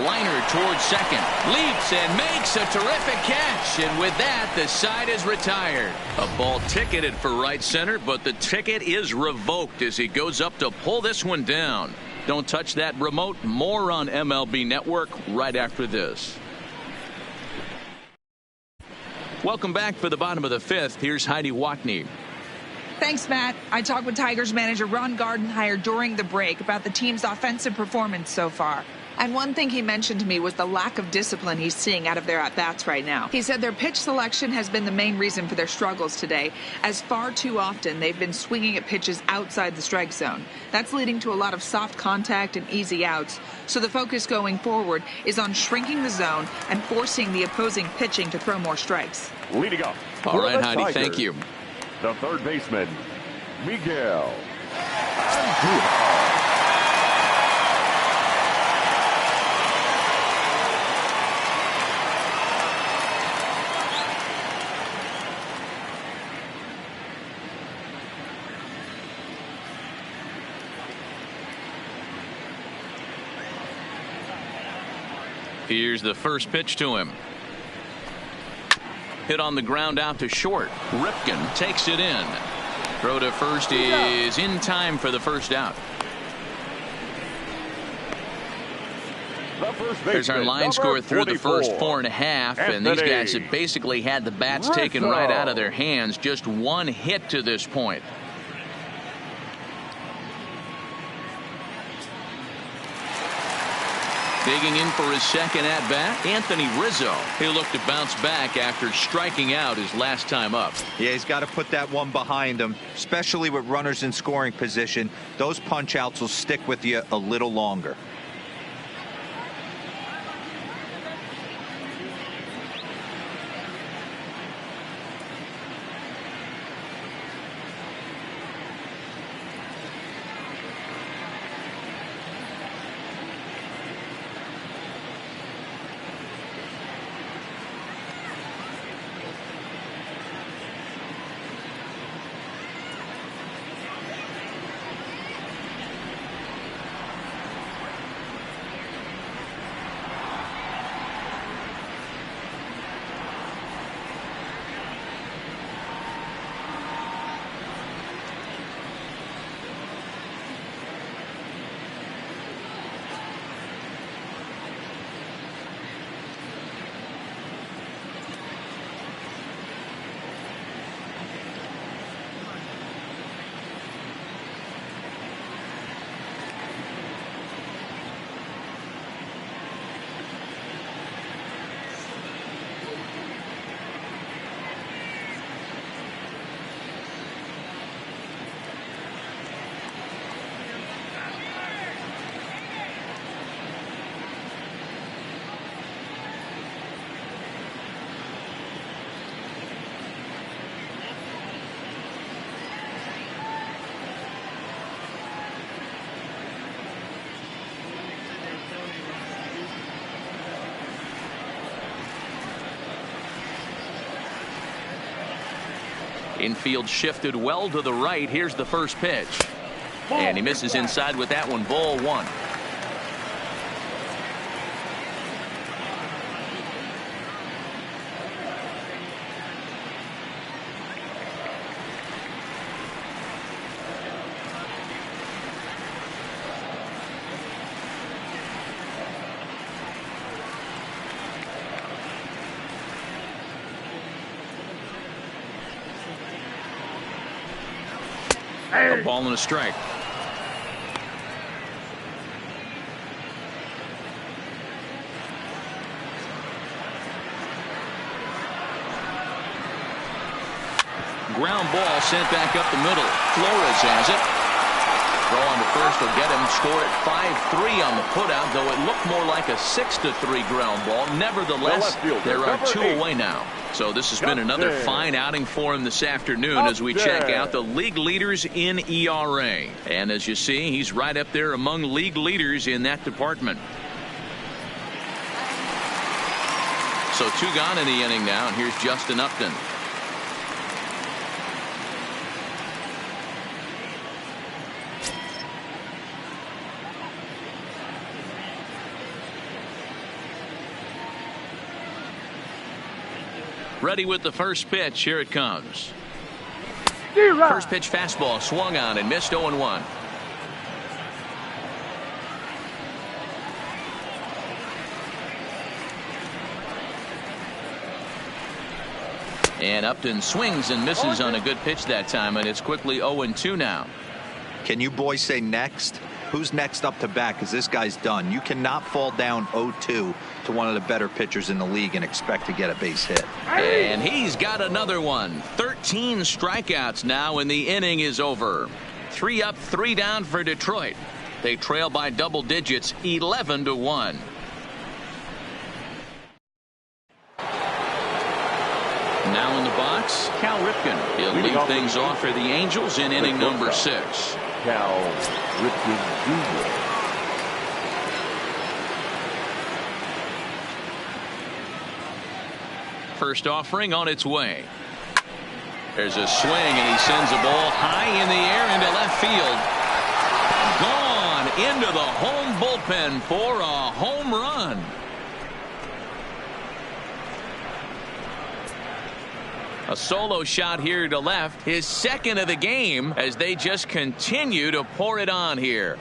Liner towards second. Leaps and makes a terrific catch. And with that, the side is retired. A ball ticketed for right center, but the ticket is revoked as he goes up to pull this one down. Don't touch that remote. More on MLB Network right after this. Welcome back for the bottom of the 5th. Here's Heidi Watney. Thanks, Matt. I talked with Tigers manager Ron Gardenhire during the break about the team's offensive performance so far. And one thing he mentioned to me was the lack of discipline he's seeing out of their at-bats right now. He said their pitch selection has been the main reason for their struggles today, as far too often they've been swinging at pitches outside the strike zone. That's leading to a lot of soft contact and easy outs. So the focus going forward is on shrinking the zone and forcing the opposing pitching to throw more strikes. Leading up. All right, Heidi, thank you. The third baseman, Miguel Andujar. Here's the first pitch to him. Hit on the ground out to short. Ripken takes it in. Throw to first is in time for the first out. There's our line score through the first 4.5, and these guys have basically had the bats taken right out of their hands. Just one hit to this point. Digging in for his second at-bat, Anthony Rizzo. He'll look to bounce back after striking out his last time up. Yeah, he's got to put that one behind him, especially with runners in scoring position. Those punch-outs will stick with you a little longer. Infield shifted well to the right. Here's the first pitch. And he misses inside with that one. Ball one. A ball and a strike. Ground ball sent back up the middle. Flores has it. Throw on to first will get him. Score at 5-3 on the putout, though it looked more like a 6-3 ground ball. Nevertheless, there are 2 away now. So this has been another fine outing for him this afternoon as we check out the league leaders in ERA. And as you see, he's right up there among league leaders in that department. So 2 gone in the inning now, and here's Justin Upton. Ready with the first pitch. Here it comes. First pitch fastball swung on and missed. 0-1. And Upton swings and misses on a good pitch that time, and it's quickly 0-2 now. Can you boys say next? Who's next up to bat? Because this guy's done. You cannot fall down 0-2 to one of the better pitchers in the league and expect to get a base hit. And he's got another one. 13 strikeouts now, and the inning is over. 3 up, 3 down for Detroit. They trail by double digits, 11-1. Now in the box, Cal Ripken. He'll lead things off for the Angels in inning number 6. Cal Ripken Jr. First offering on its way. There's a swing, and he sends a ball high in the air into left field. Gone into the home bullpen for a home run. A solo shot here to left, his second of the game, as they just continue to pour it on here.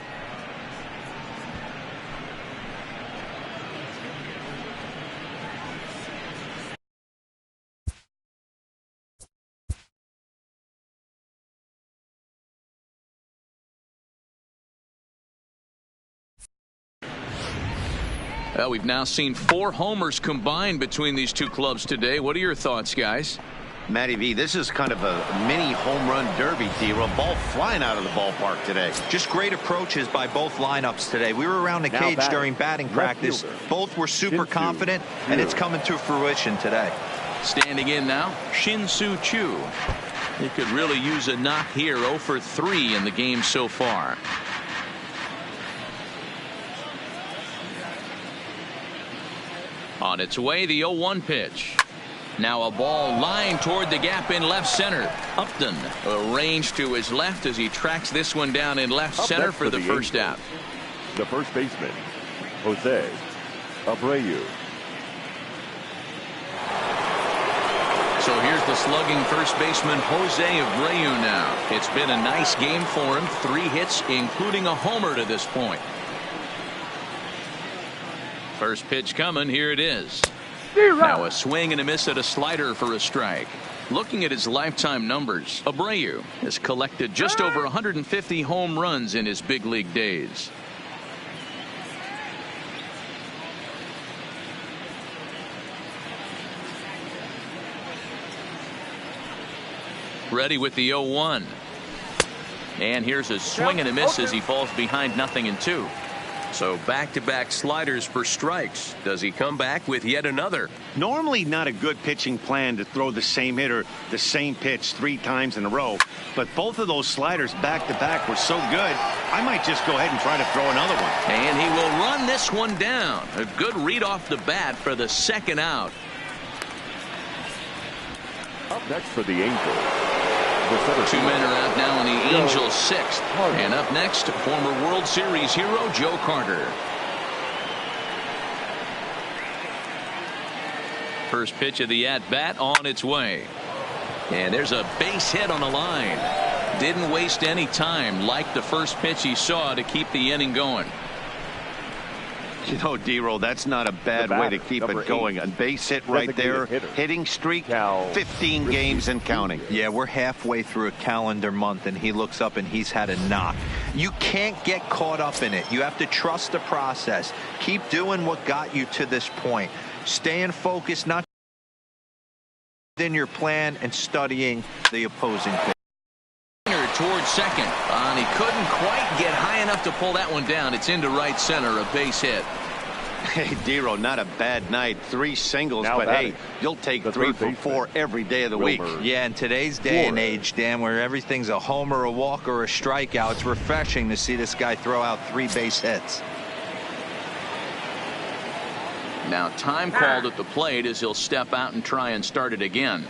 Well, we've now seen 4 homers combined between these 2 clubs today. What are your thoughts, guys? Matty V, this is kind of a mini home run derby, T-Row. Ball flying out of the ballpark today. Just great approaches by both lineups today. We were around the cage during batting practice. Both were super confident, and it's coming to fruition today. Standing in now, Shin-Soo Choo. He could really use a knock here. 0 for 3 in the game so far. On its way, the 0-1 pitch. Now a ball lined toward the gap in left center. Upton arranged to his left as he tracks this one down in left center for the first out. The first baseman, Jose Abreu. So here's the slugging first baseman, Jose Abreu now. It's been a nice game for him. 3 hits, including a homer to this point. First pitch coming. Here it is. Now a swing and a miss at a slider for a strike. Looking at his lifetime numbers, Abreu has collected just over 150 home runs in his big league days. Ready with the 0-1. And here's a swing and a miss as he falls behind 0-2. So back-to-back sliders for strikes. Does he come back with yet another? Normally not a good pitching plan to throw the same hitter the same pitch 3 times in a row, but both of those sliders back-to-back were so good, I might just go ahead and try to throw another one. And he will run this one down. A good read off the bat for the second out. Up next for the Angels, Two men are out now in the Angels' sixth. And up next, former World Series hero Joe Carter. First pitch of the at-bat on its way. And there's a base hit on the line. Didn't waste any time like the first pitch he saw to keep the inning going. You know, D-Roll, that's not a bad way to keep it going. A base hit right there. Hitting streak, 15 games and counting. Yeah, we're halfway through a calendar month, and he looks up and he's had a knock. You can't get caught up in it. You have to trust the process. Keep doing what got you to this point. Staying focused, not within your plan, and studying the opposing pitch. Towards second, and he couldn't quite get high enough to pull that one down. It's into right center, a base hit. Hey, D-Roll, not a bad night. 3 singles, but hey, you'll take 3 for 4 every day of the week. Yeah, in today's day and age, Dan, where everything's a homer, a walk, or a strikeout, it's refreshing to see this guy throw out 3 base hits. Now time called at the plate as he'll step out and try and start it again.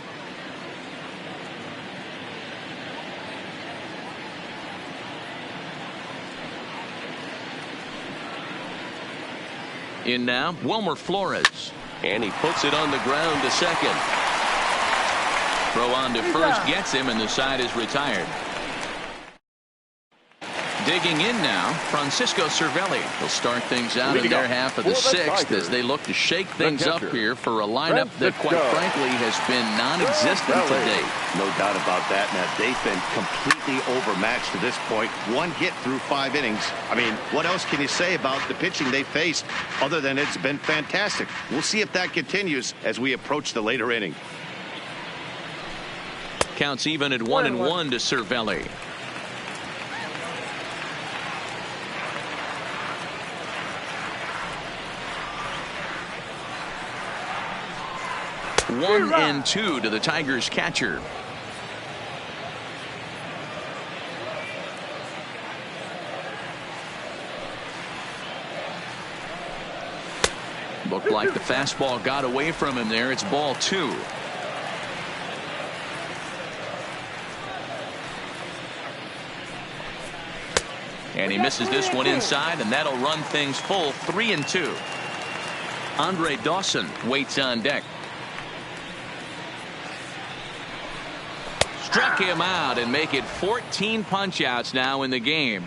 In now, Wilmer Flores. And he puts it on the ground to second. Throw on to first gets him, and the side is retired. Digging in now, Francisco Cervelli. He'll start things out in their half of the sixth as they look to shake things up here for a lineup that, quite frankly, has been non-existent today. No doubt about that, Matt. They've been completely overmatched to this point. 1 hit through 5 innings. I mean, what else can you say about the pitching they faced other than it's been fantastic? We'll see if that continues as we approach the later inning. Counts even at 1-1 to Cervelli. One and 2 to the Tigers catcher. Looked like the fastball got away from him there. It's ball 2. And he misses this one inside, and that'll run things full. 3-2. Andre Dawson waits on deck. Struck him out and make it 14 punch-outs now in the game.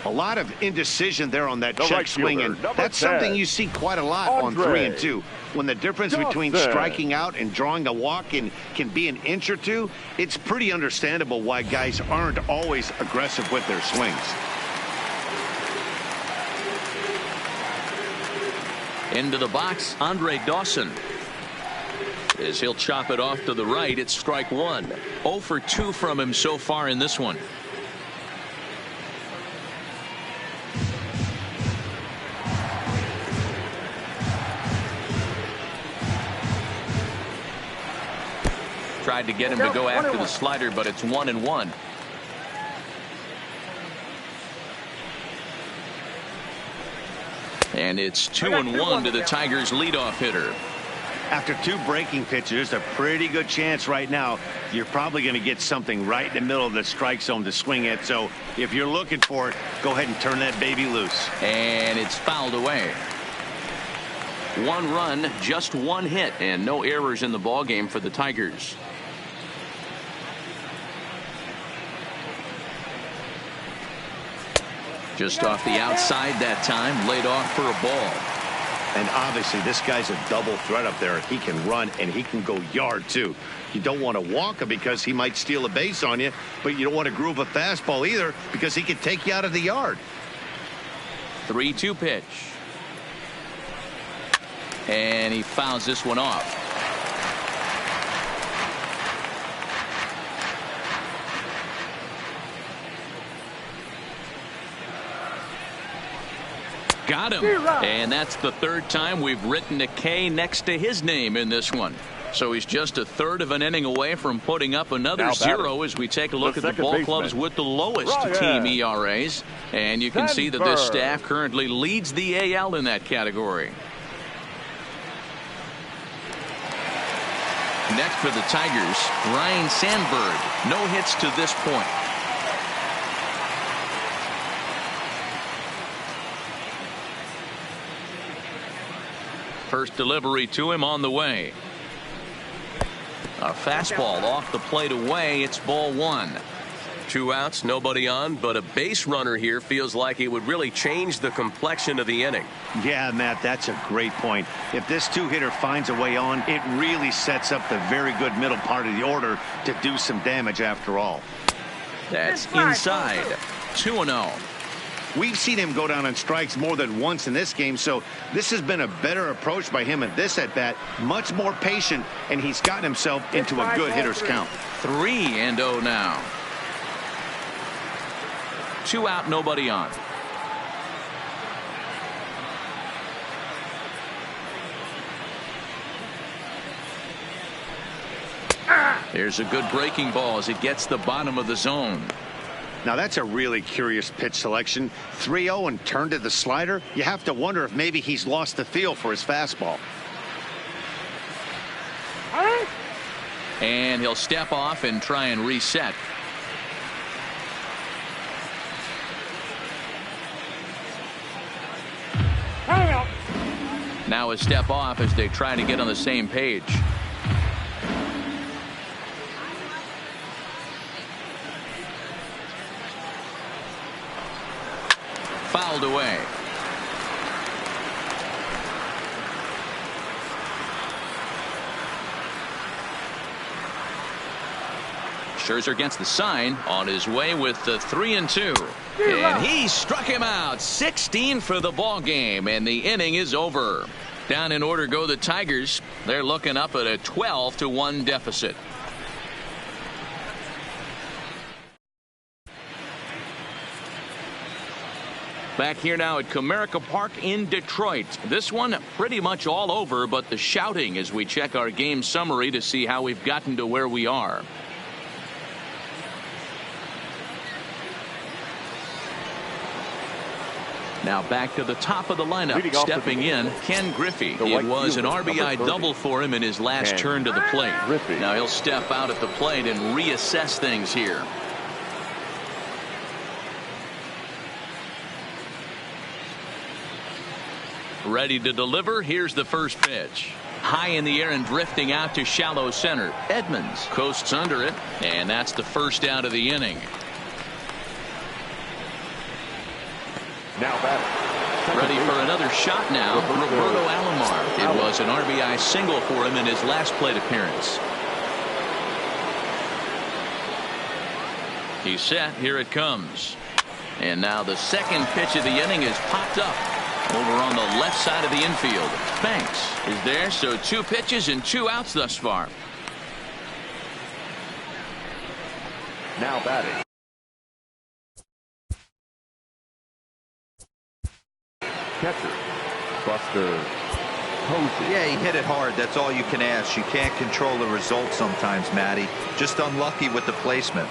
A lot of indecision there on that check swing, and that's something you see quite a lot on 3-2. When the difference between striking out and drawing a walk can be an inch or two, it's pretty understandable why guys aren't always aggressive with their swings. Into the box, Andre Dawson. As he'll chop it off to the right, it's strike 1. 0 for 2 from him so far in this one. Tried to get him to go after the slider, but it's 1-1. And it's 2-1 to the Tigers' leadoff hitter. After 2 breaking pitches, a pretty good chance right now you're probably going to get something right in the middle of the strike zone to swing at. So if you're looking for it, go ahead and turn that baby loose. And it's fouled away. 1 run, just 1 hit, and no errors in the ballgame for the Tigers. Just off the outside that time, laid off for a ball. And obviously this guy's a double threat up there. He can run and he can go yard too. You don't want to walk him because he might steal a base on you, but you don't want to groove a fastball either because he could take you out of the yard. 3-2 pitch. And he fouls this one off. Got him. And that's the 3rd time we've written a K next to his name in this one. So he's just a 1/3 of an inning away from putting up another 0 as we take a look at the ball clubs with the lowest team ERAs. And you can see that this staff currently leads the AL in that category. Next for the Tigers, Ryne Sandberg. No hits to this point. First delivery to him on the way. A fastball off the plate away. It's ball one. 2 outs, nobody on, but a base runner here feels like it would really change the complexion of the inning. Yeah, Matt, that's a great point. If this two-hitter finds a way on, it really sets up the very good middle part of the order to do some damage after all. That's inside. 2-0. We've seen him go down on strikes more than once in this game, so this has been a better approach by him at this at-bat. Much more patient, and he's gotten himself into a good hitter's count. 3-0 now. 2 out, nobody on. There's a good breaking ball as it gets the bottom of the zone. Now that's a really curious pitch selection. 3-0 and turned to the slider. You have to wonder if maybe he's lost the feel for his fastball. And he'll step off and try and reset. Now a step off as they try to get on the same page. Fouled away. Scherzer gets the sign, on his way with the 3-2. And he struck him out. 16 for the ball game, and the inning is over. Down in order go the Tigers. They're looking up at a 12-1 deficit. Back here now at Comerica Park in Detroit. This one pretty much all over, but the shouting as we check our game summary to see how we've gotten to where we are. Now back to the top of the lineup. Stepping in, Ken Griffey. It was an RBI double for him in his last turn to the plate. Now he'll step out at the plate and reassess things here. Ready to deliver. Here's the first pitch. High in the air and drifting out to shallow center. Edmonds coasts under it, and that's the first out of the inning. Now batting. Ready for another shot now. Roberto Alomar. It was an RBI single for him in his last plate appearance. He's set. Here it comes. And now the second pitch of the inning is popped up over on the left side of the infield. Banks is there, so 2 pitches and 2 outs thus far. Now batting. Catcher, Buster Posey. Yeah, he hit it hard. That's all you can ask. You can't control the result sometimes, Matty. Just unlucky with the placement.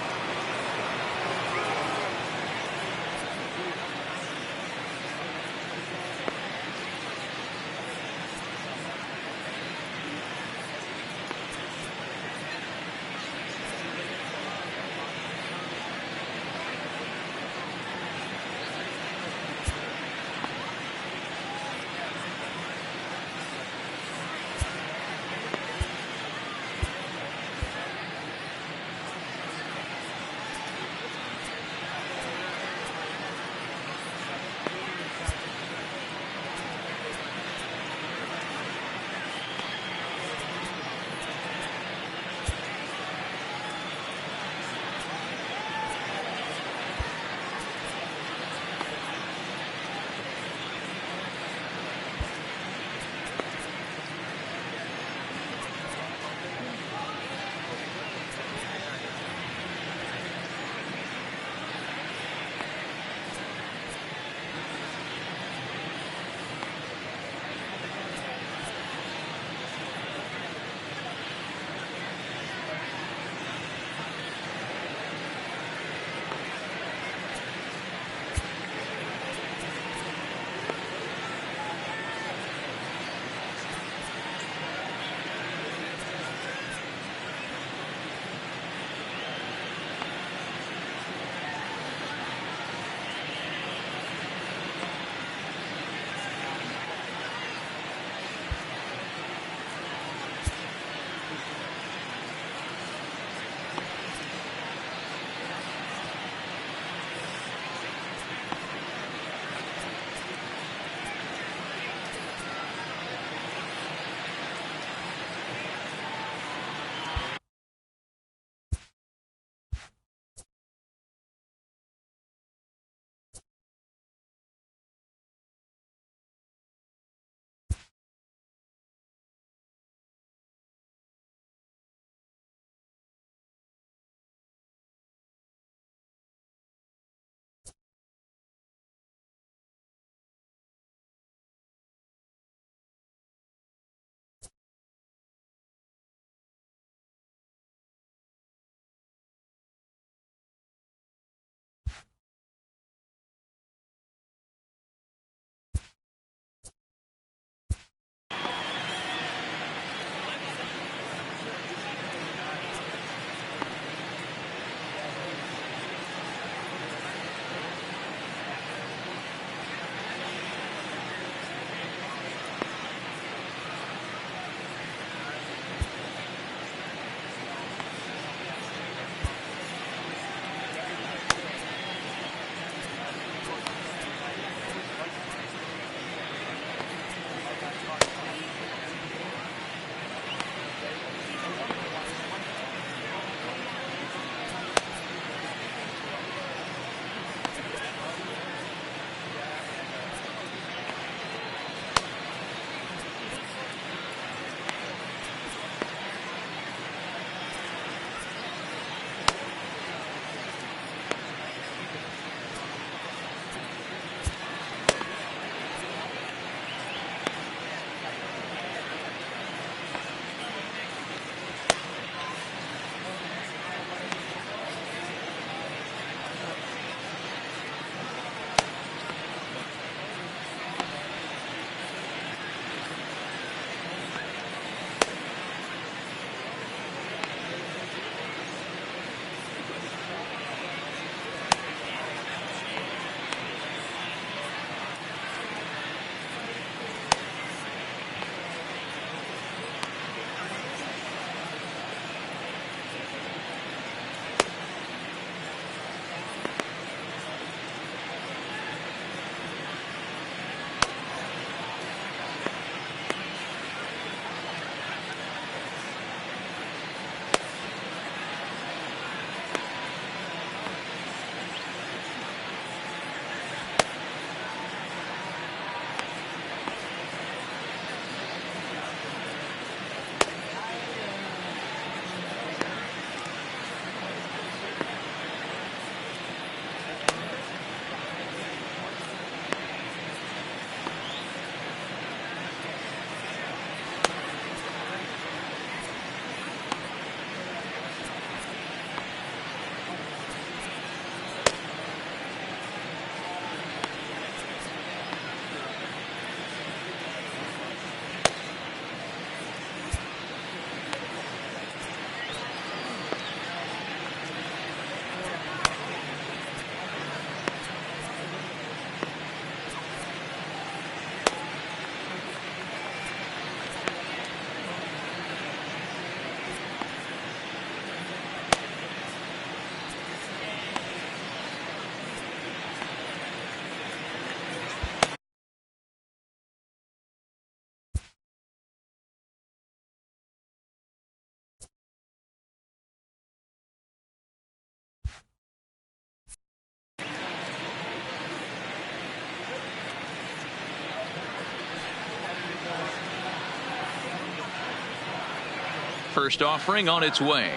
First offering on its way.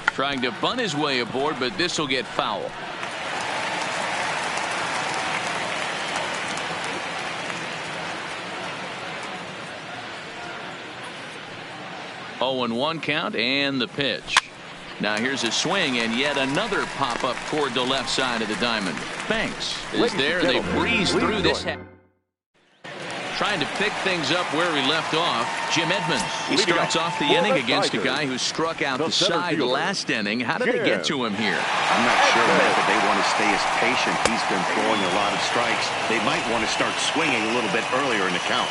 Trying to bunt his way aboard, but this will get foul. 0-1 count and the pitch. Now here's a swing and yet another pop up toward the left side of the diamond. Banks is there. They breeze through this. Trying to pick things up where he left off. Jim Edmonds. He starts off the inning against a guy who struck out the side last inning. How did they get to him here? I'm not sure, Matt, but they want to stay as patient. He's been throwing a lot of strikes. They might want to start swinging a little bit earlier in the count.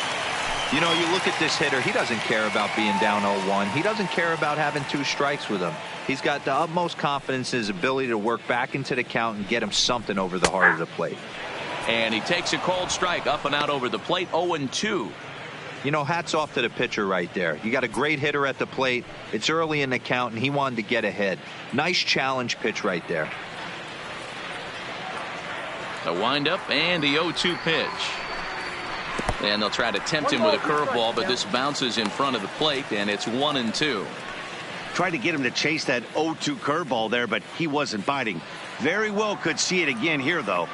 You know, you look at this hitter, he doesn't care about being down 0-1. He doesn't care about having 2 strikes with him. He's got the utmost confidence in his ability to work back into the count and get him something over the heart of the plate. And he takes a called strike up and out over the plate. 0-2. You know, hats off to the pitcher right there. You got a great hitter at the plate. It's early in the count, and he wanted to get ahead. Nice challenge pitch right there. The windup and the 0-2 pitch. And they'll try to tempt him with a curveball, but this bounces in front of the plate, and it's 1-2. Tried to get him to chase that 0-2 curveball there, but he wasn't biting. Very well could see it again here, though.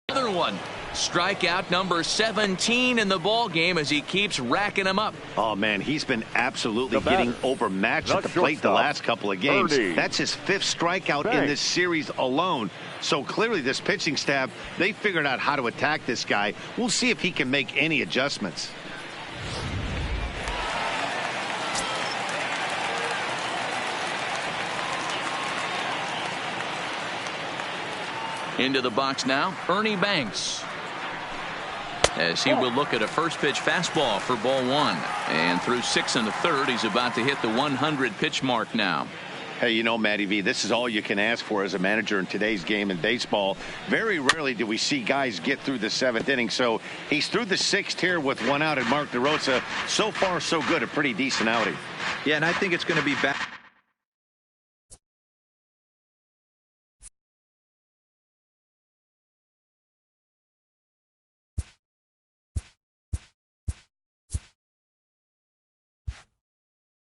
Another one. Strikeout number 17 in the ball game as he keeps racking them up. Oh, man, he's been absolutely getting overmatched at the plate the last couple of games. That's his 5th strikeout in this series alone. So clearly this pitching staff, they figured out how to attack this guy. We'll see if he can make any adjustments. Into the box now, Ernie Banks. As he will look at a first pitch fastball for ball 1. And through 6 1/3, he's about to hit the 100 pitch mark now. Hey, you know, Matty V, this is all you can ask for as a manager in today's game in baseball. Very rarely do we see guys get through the 7th inning. So he's through the 6th here with 1 out, and Mark DeRosa, so far so good, a pretty decent outing. Yeah, and I think it's going to be back.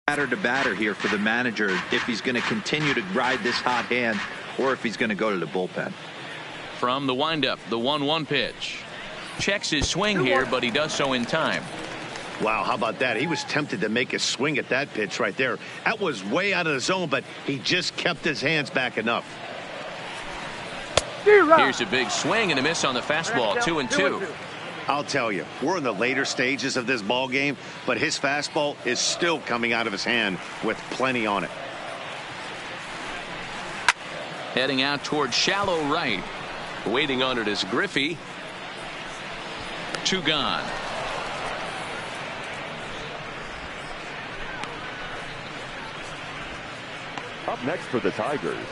Batter to batter here for the manager if he's going to continue to ride this hot hand or if he's going to go to the bullpen. From the windup, the 1-1 pitch. Checks his swing here, but he does so in time. Wow, how about that? He was tempted to make a swing at that pitch right there. That was way out of the zone, but he just kept his hands back enough. Here's a big swing and a miss on the fastball. 2-2. I'll tell you, we're in the later stages of this ball game, but his fastball is still coming out of his hand with plenty on it. Heading out toward shallow right. Waiting on it is Griffey. 2 gone. Up next for the Tigers,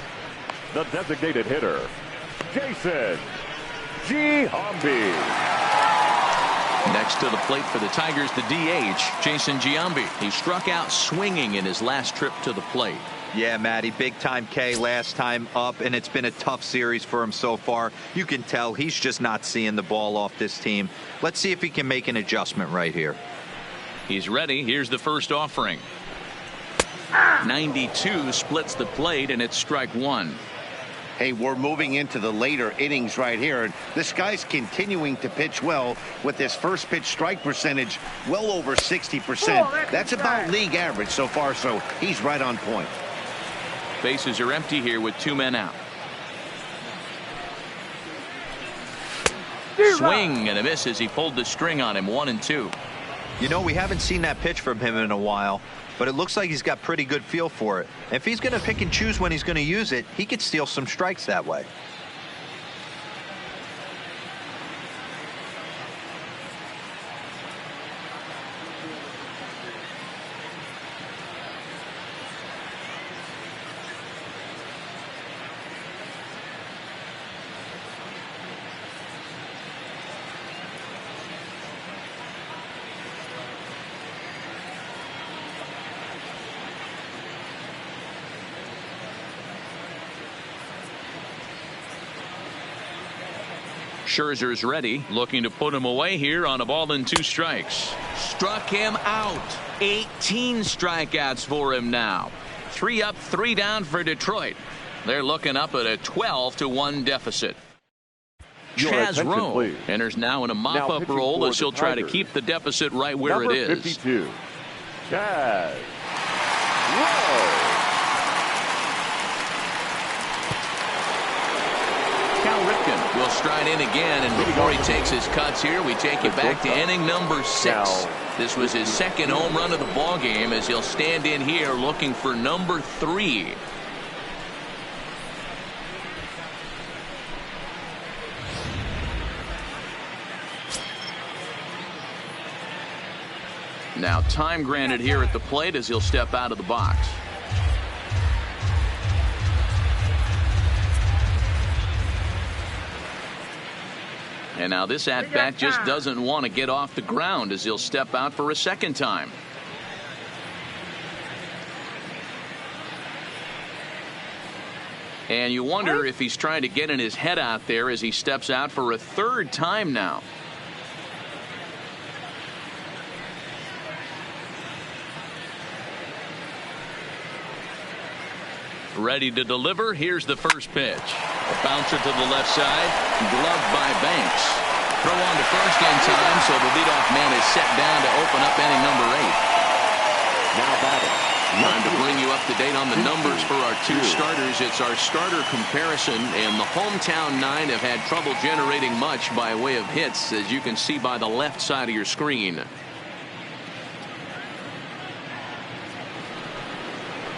the designated hitter, Jason Giambi. Next to the plate for the Tigers, the DH, Jason Giambi. He struck out swinging in his last trip to the plate. Yeah, Matty, big time K last time up, and it's been a tough series for him so far. You can tell he's just not seeing the ball off this team. Let's see if he can make an adjustment right here. He's ready. Here's the first offering. 92 splits the plate, and it's strike 1. Hey, we're moving into the later innings right here. And this guy's continuing to pitch well with his first pitch strike percentage well over 60%. That's about league average so far, so he's right on point. Bases are empty here with 2 men out. Swing and a miss as he pulled the string on him. 1-2. You know, we haven't seen that pitch from him in a while, but it looks like he's got pretty good feel for it. If he's going to pick and choose when he's going to use it, he could steal some strikes that way. Scherzer's ready, looking to put him away here on a ball and 2 strikes. Struck him out. 18 strikeouts for him now. 3 up, 3 down for Detroit. They're looking up at a 12-1 deficit. Chaz Rowe enters now in a mop-up role as he'll try to keep the deficit right where it is. 52, Chaz Rowe. Cal Ripken will stride in again, and before he takes his cuts here, we take it back to inning number 6. This was his second home run of the ball game as he'll stand in here looking for number 3. Now time granted here at the plate as he'll step out of the box. And now this at-bat just doesn't want to get off the ground as he'll step out for a second time. And you wonder if he's trying to get in his head out there as he steps out for a third time now. Ready to deliver. Here's the first pitch. A bouncer to the left side. Gloved by Banks. Throw on to first in time, so the leadoff man is set down to open up inning number 8. Now batting. Time to bring you up to date on the numbers for our 2 starters. It's our starter comparison, and the hometown 9 have had trouble generating much by way of hits, as you can see by the left side of your screen.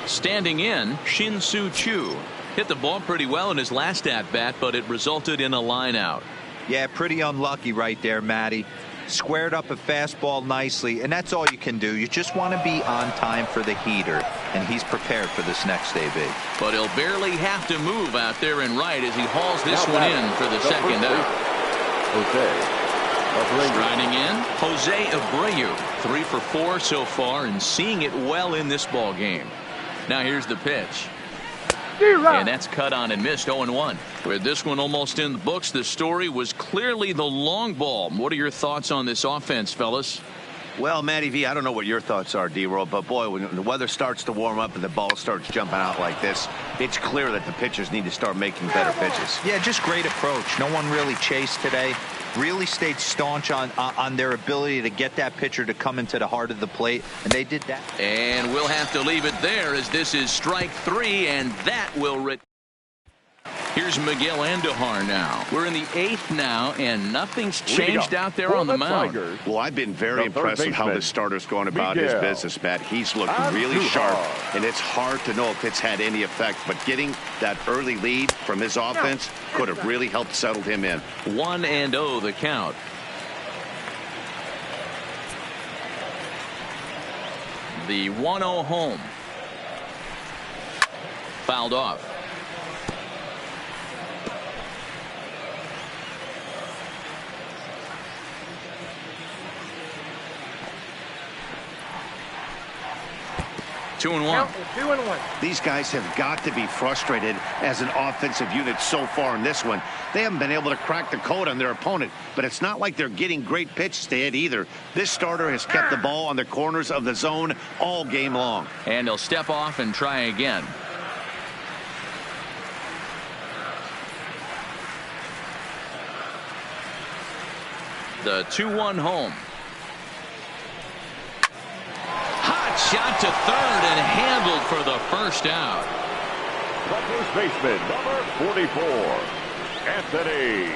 Standing in, Shin-Soo Choo hit the ball pretty well in his last at-bat, but it resulted in a line out. Yeah, pretty unlucky right there, Matty. Squared up a fastball nicely, and that's all you can do. You just want to be on time for the heater, and he's prepared for this next AB. But he'll barely have to move out there and right as he hauls this one in for the second out. Striding in, Jose Abreu, 3 for 4 so far and seeing it well in this ball game. Now here's the pitch. And that's cut on and missed. 0-1. With this one almost in the books, the story was clearly the long ball. What are your thoughts on this offense, fellas? Well, Matty V, I don't know what your thoughts are, D-Roll, but boy, when the weather starts to warm up and the ball starts jumping out like this, it's clear that the pitchers need to start making better pitches. Yeah, just great approach. No one really chased today. Really stayed staunch on their ability to get that pitcher to come into the heart of the plate, and they did that. And we'll have to leave it there as this is strike 3, and that will Here's Miguel Andujar now. We're in the 8th now, and nothing's changed out there on the mound. Well, I've been very impressed with how this starter's going about his business, Matt. He's looked really sharp, and it's hard to know if it's had any effect, but getting that early lead from his offense could have really helped settle him in. 1-0 the count. The 1-0 home. Fouled off. Two and one. These guys have got to be frustrated as an offensive unit so far in this one. They haven't been able to crack the code on their opponent, but it's not like they're getting great pitches to hit either. This starter has kept the ball on the corners of the zone all game long. And he'll step off and try again. The 2-1 home. Shot to third and handled for the first out. The first baseman, number 44, Anthony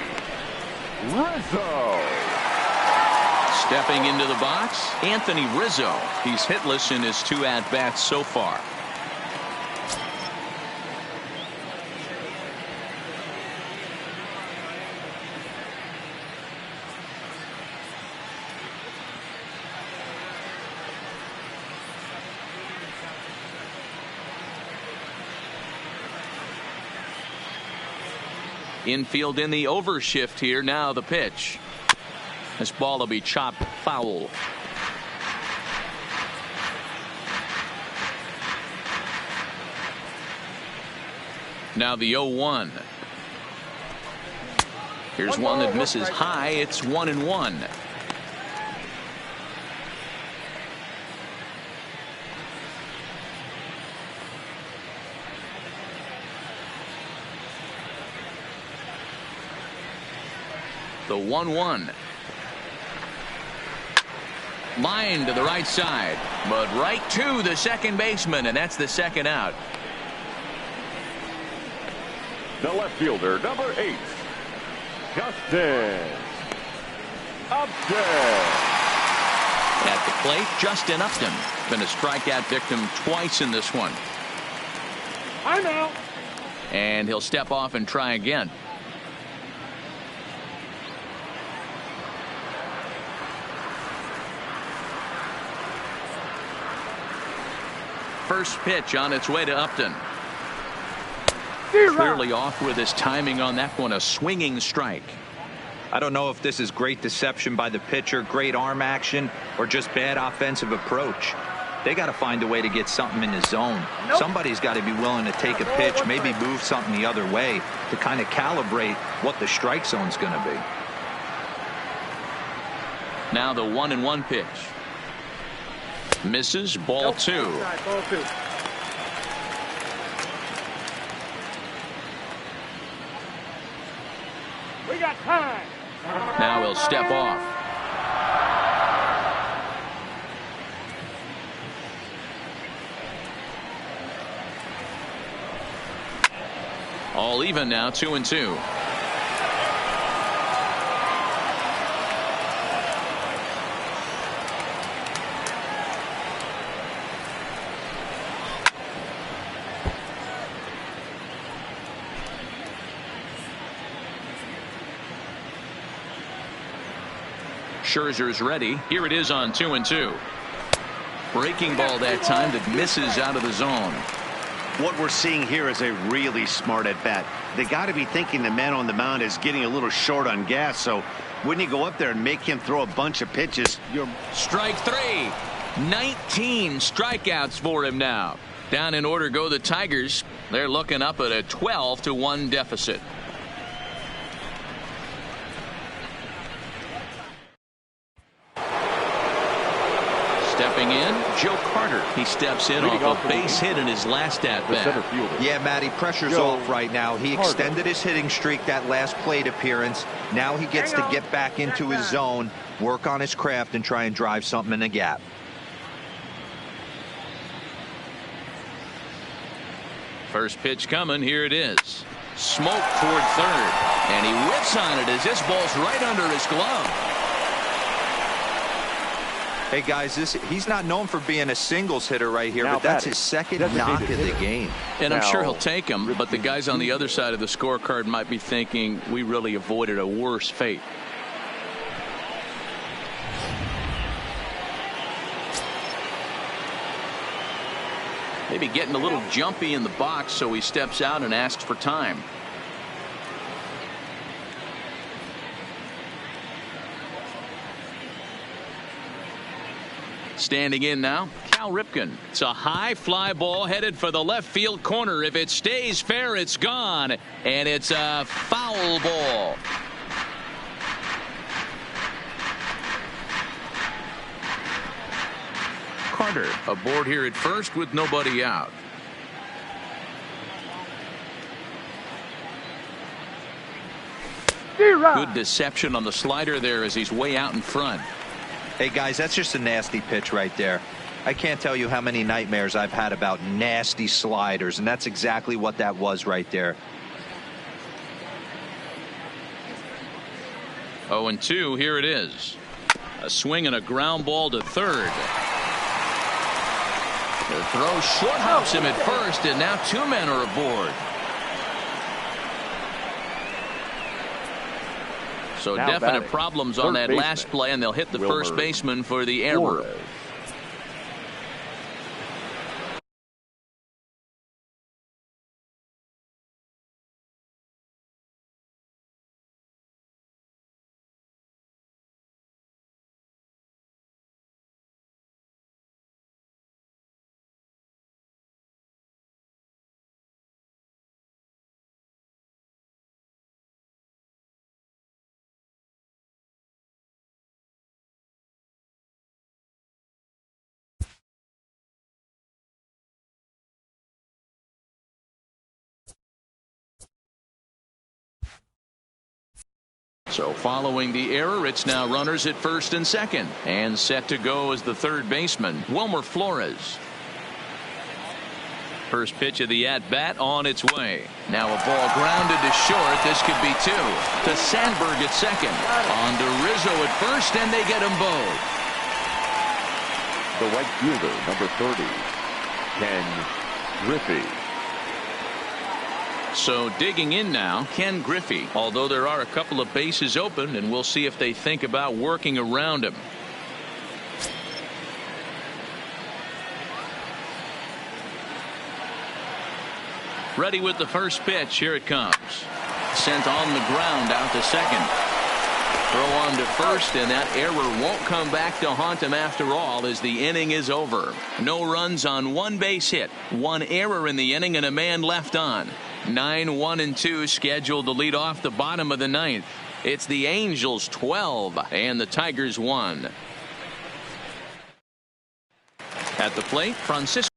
Rizzo. Stepping into the box, Anthony Rizzo. He's hitless in his 2 at-bats so far. Infield in the overshift here. Now the pitch. This ball will be chopped foul. Now the 0-1. Here's one that misses high. It's 1-1. The 1-1. Line to the right side, but right to the second baseman, and that's the second out. The left fielder, number 8, Justin Upton. At the plate, Justin Upton. Been a strikeout victim twice in this one. I'm out. And he'll step off and try again. First pitch on its way to Upton. Clearly off with his timing on that one. A swinging strike. I don't know if this is great deception by the pitcher, great arm action, or just bad offensive approach. They got to find a way to get something in the zone. Somebody's got to be willing to take a pitch, maybe move something the other way to kind of calibrate what the strike zone's going to be. Now the 1-1 pitch. Misses. Ball 2. Ball 2. We got time. Now he'll step off. All even now, 2-2. Scherzer's ready. Here it is on 2-2. Breaking ball that time that misses out of the zone. What we're seeing here is a really smart at bat. They got to be thinking the man on the mound is getting a little short on gas, so wouldn't you go up there and make him throw a bunch of pitches? Strike 3. 19 strikeouts for him now. Down in order go the Tigers. They're looking up at a 12-1 deficit. Stepping in, Joe Carter. He steps in off a base hit in his last at-bat. Yeah, Matty, pressure's off right now. He extended his hitting streak that last plate appearance. Now he gets to get back into his zone, work on his craft, and try and drive something in the gap. First pitch coming. Here it is. Smoke toward third. And he whips on it as this ball's right under his glove. Hey, guys, he's not known for being a singles hitter right here, but that's his second knock of the game. And I'm sure he'll take him, but the guys on the other side of the scorecard might be thinking we really avoided a worse fate. Maybe getting a little jumpy in the box, so he steps out and asks for time. Standing in now, Cal Ripken. It's a high fly ball headed for the left field corner. If it stays fair, it's gone. And it's a foul ball. Carter aboard here at first with nobody out. Good deception on the slider there as he's way out in front. Hey, guys, that's just a nasty pitch right there. I can't tell you how many nightmares I've had about nasty sliders, and that's exactly what that was right there. 0-2, here it is. A swing and a ground ball to third. The throw short hops him at first, and now two men are aboard. So definite problems on that last play, and they'll hit the first baseman for the error. So following the error, it's now runners at first and second. And set to go as the third baseman, Wilmer Flores. First pitch of the at-bat on its way. Now a ball grounded to short. This could be two. To Sandberg at second. On to Rizzo at first, and they get them both. The right fielder, number 30, Ken Griffey. So digging in now, Ken Griffey. Although there are a couple of bases open, and we'll see if they think about working around him. Ready with the first pitch. Here it comes. Sent on the ground out to second. Throw on to first, and that error won't come back to haunt him after all as the inning is over. No runs on one base hit. One error in the inning and a man left on. 9-1-2 scheduled to lead off the bottom of the ninth. It's the Angels 12 and the Tigers 1. At the plate, Francisco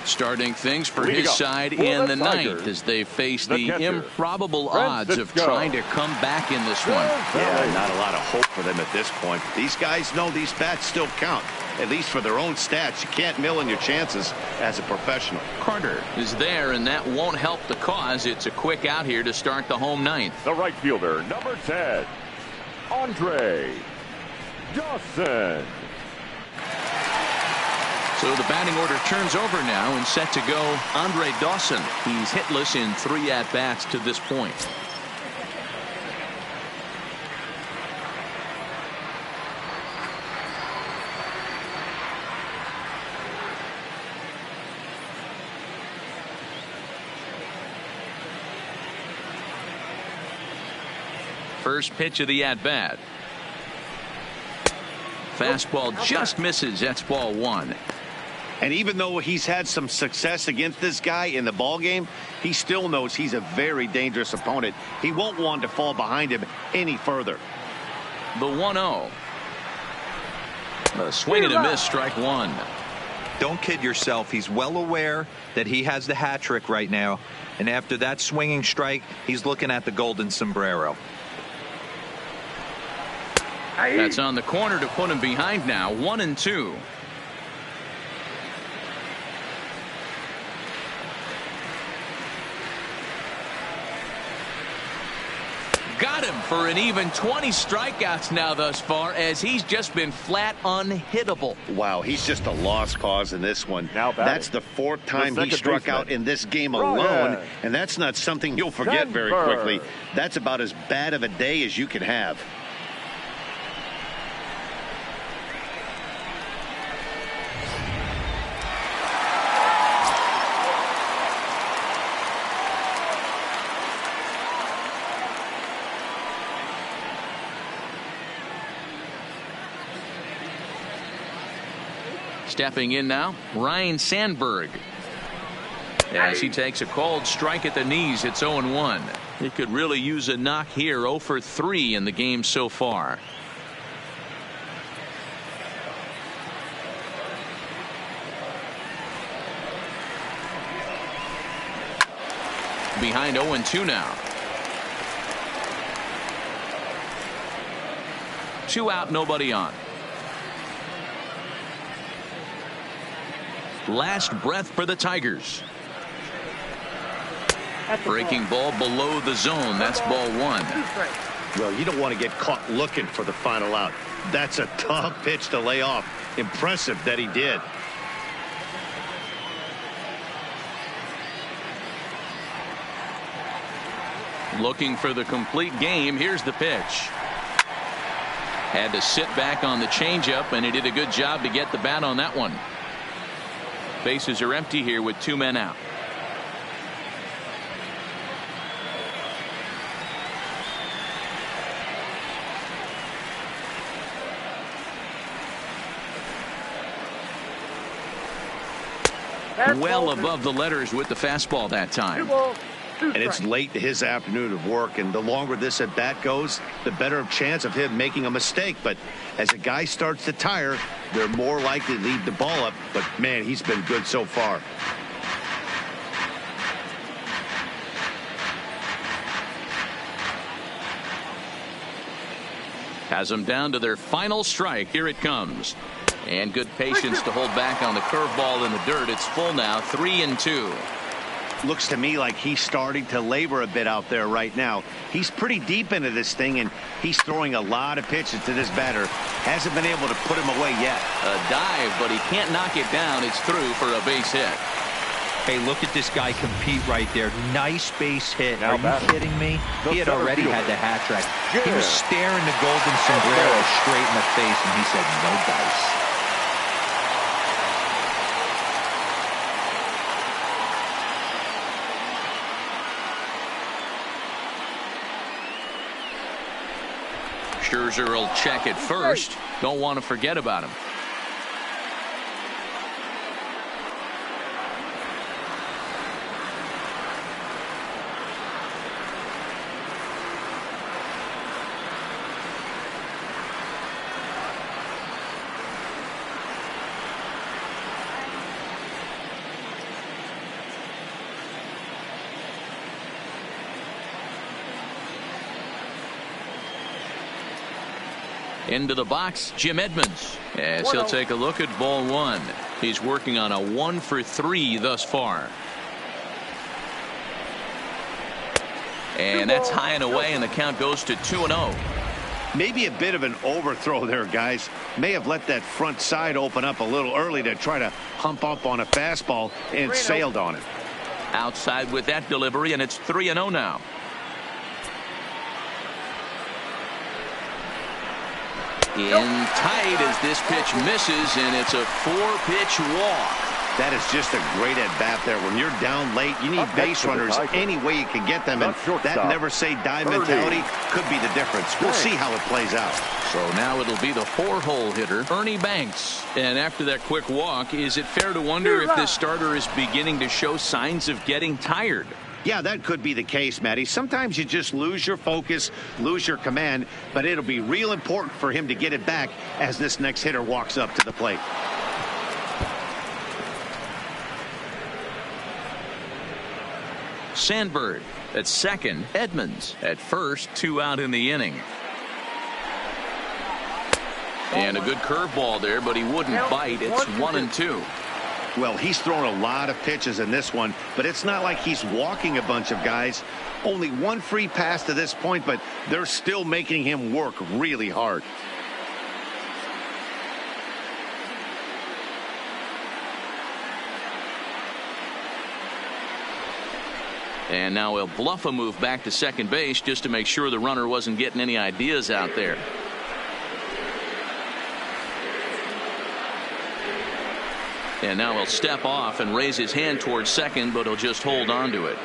starting things for his side in the ninth as they face the improbable odds of trying to come back in this one. Yeah, not a lot of hope for them at this point. These guys know these bats still count, at least for their own stats. You can't mill in your chances as a professional. Carter is there, and that won't help the cause. It's a quick out here to start the home ninth. The right fielder, number 10, Andre Dawson. So the batting order turns over now and set to go Andre Dawson. He's hitless in 3 at-bats to this point. First pitch of the at-bat. Fastball just misses. That's ball 1. And even though he's had some success against this guy in the ball game, he still knows he's a very dangerous opponent. He won't want to fall behind him any further. The 1-0. A swing and a miss, strike 1. Don't kid yourself. He's well aware that he has the hat trick right now. And after that swinging strike, he's looking at the golden sombrero. That's on the corner to put him behind now. 1-2. Got him for an even 20 strikeouts now thus far, as he's just been flat unhittable. Wow, he's just a lost cause in this one. That's the 4th time he struck out in this game alone, and that's not something you'll forget very quickly. That's about as bad of a day as you can have. Stepping in now, Ryne Sandberg. As he takes a cold strike at the knees, it's 0-1. He could really use a knock here. 0 for 3 in the game so far. Behind 0-2 now. 2 out, nobody on. Last breath for the Tigers. Breaking ball below the zone. That's ball 1. Well, you don't want to get caught looking for the final out. That's a tough pitch to lay off. Impressive that he did. Looking for the complete game. Here's the pitch. Had to sit back on the changeup, and he did a good job to get the bat on that one. Bases are empty here with 2 men out. Well above the letters with the fastball that time. And it's late to his afternoon of work, and the longer this at bat goes, the better chance of him making a mistake. But as a guy starts to tire, they're more likely to leave the ball up. But man, he's been good so far. Has them down to their final strike. Here it comes. And good patience to hold back on the curveball in the dirt. It's full now, 3-2. Looks to me like he's starting to labor a bit out there right now. He's pretty deep into this thing, and he's throwing a lot of pitches to this batter. Hasn't been able to put him away yet. A dive, but he can't knock it down. It's through for a base hit. Hey, look at this guy compete right there. Nice base hit. Now Are you kidding me? He had already had the hat trick. He was staring the golden sombrero straight in the face, and he said, no dice. Scherzer will check it first. Don't want to forget about him. Into the box, Jim Edmonds, as he'll take a look at ball one. He's working on a 1-for-3 thus far. And that's high and away, and the count goes to 2-0. Maybe a bit of an overthrow there, guys. May have let that front side open up a little early to try to hump up on a fastball and sailed on it. Outside with that delivery, and it's 3-0 now. In tight as this pitch misses, and it's a 4-pitch walk. That is just a great at-bat there. When you're down late, you need base runners any way you can get them, and that never-say-die mentality could be the difference. We'll see how it plays out. So now it'll be the 4-hole hitter, Ernie Banks. And after that quick walk, is it fair to wonder if this starter is beginning to show signs of getting tired? Yeah, that could be the case, Matty. Sometimes you just lose your focus, lose your command, but it'll be real important for him to get it back as this next hitter walks up to the plate. Sandberg at second, Edmonds at first, 2 out in the inning. And a good curveball there, but he wouldn't bite. It's 1-2. Well, he's thrown a lot of pitches in this one, but it's not like he's walking a bunch of guys. Only one free pass to this point, but they're still making him work really hard. And now he'll bluff a move back to second base just to make sure the runner wasn't getting any ideas out there. And now he'll step off and raise his hand towards second, but he'll just hold on to it.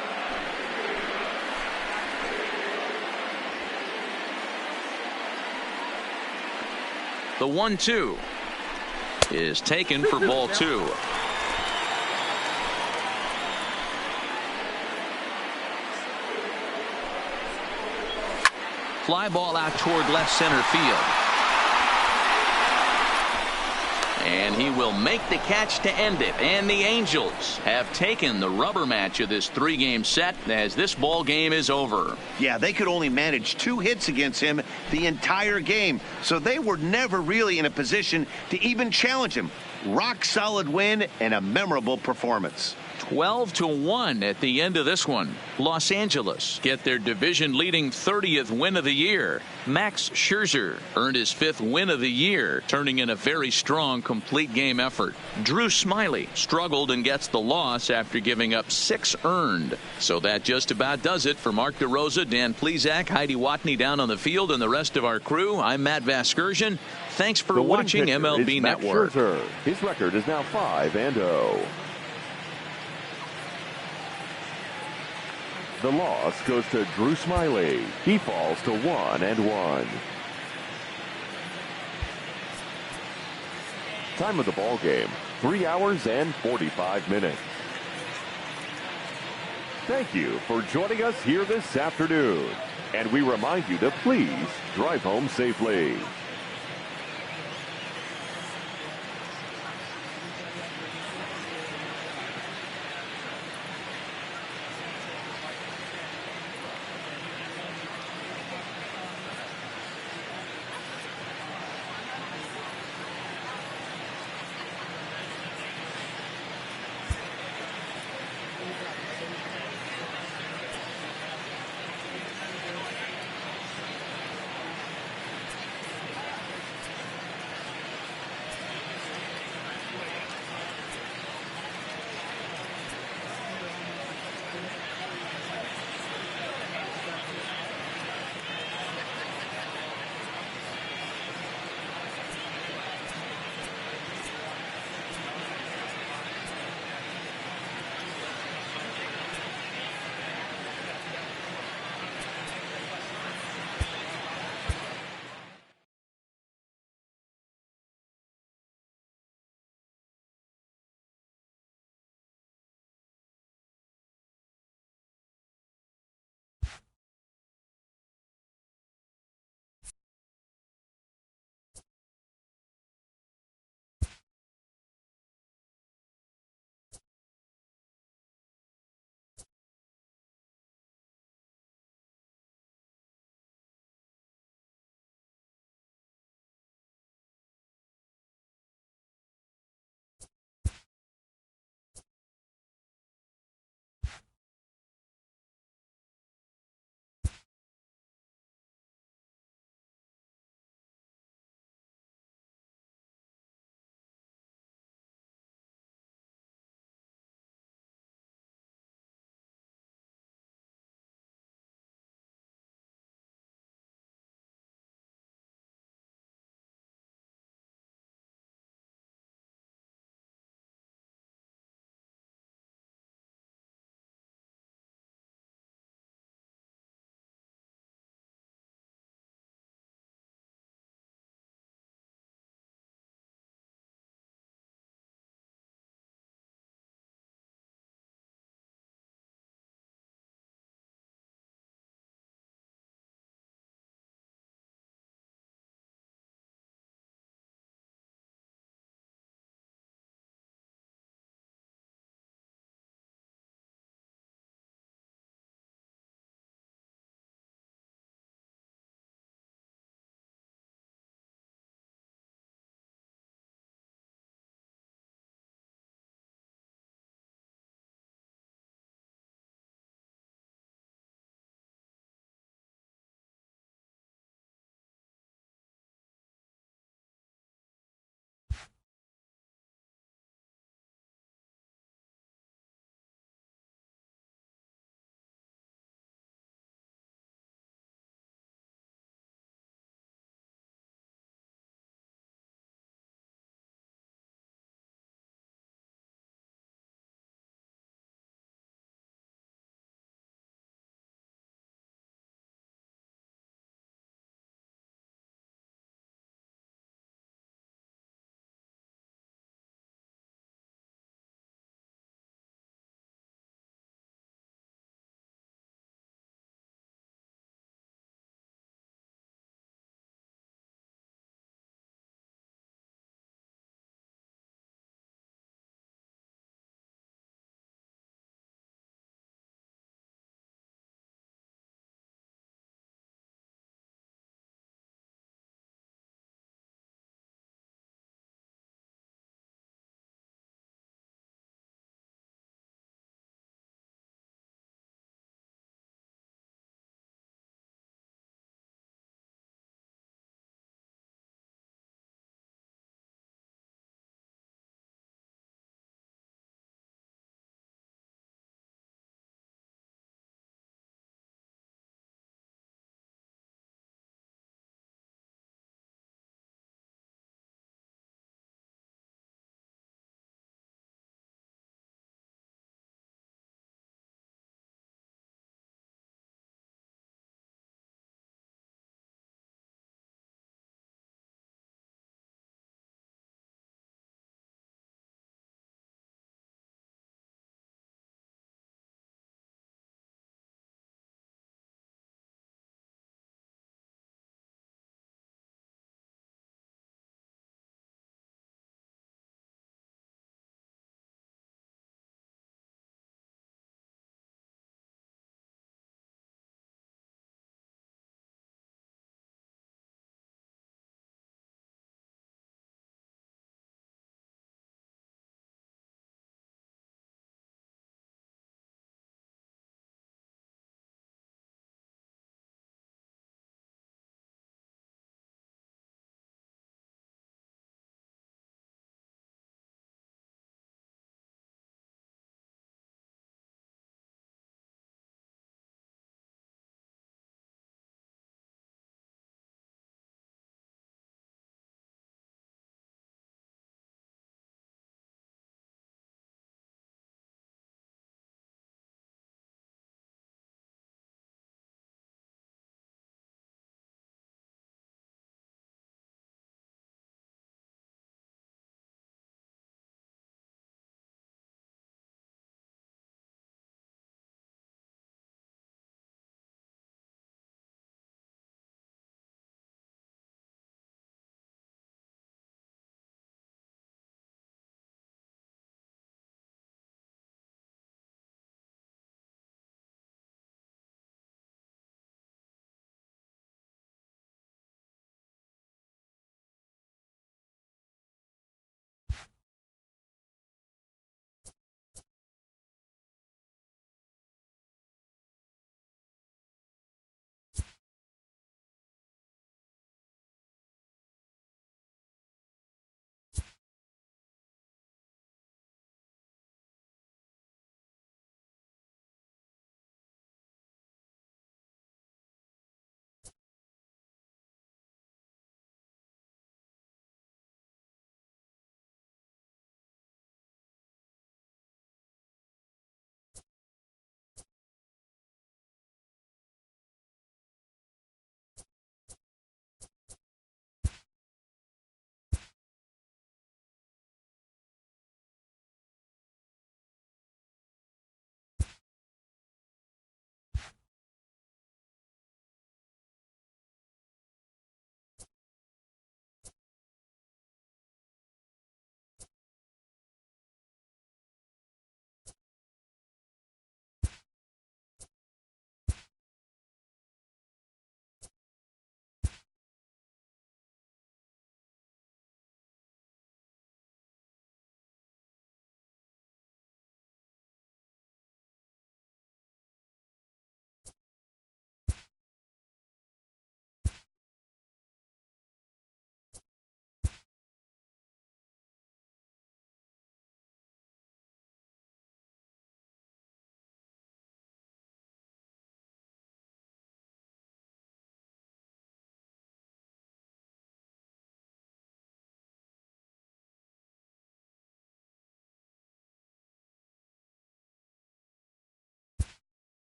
The 1-2 is taken for ball 2. Fly ball out toward left center field. And he will make the catch to end it. And the Angels have taken the rubber match of this 3-game set as this ball game is over. Yeah, they could only manage 2 hits against him the entire game. So they were never really in a position to even challenge him. Rock solid win and a memorable performance. 12-1 at the end of this one. Los Angeles get their division-leading 30th win of the year. Max Scherzer earned his 5th win of the year, turning in a very strong complete game effort. Drew Smyly struggled and gets the loss after giving up 6 earned. So that just about does it for Mark DeRosa, Dan Plesac, Heidi Watney down on the field, and the rest of our crew. I'm Matt Vasgersian. Thanks for watching MLB Network. Scherzer. His record is now 5-0. The loss goes to Drew Smyly. He falls to 1-1. Time of the ball game, 3 hours and 45 minutes. Thank you for joining us here this afternoon. And we remind you to please drive home safely.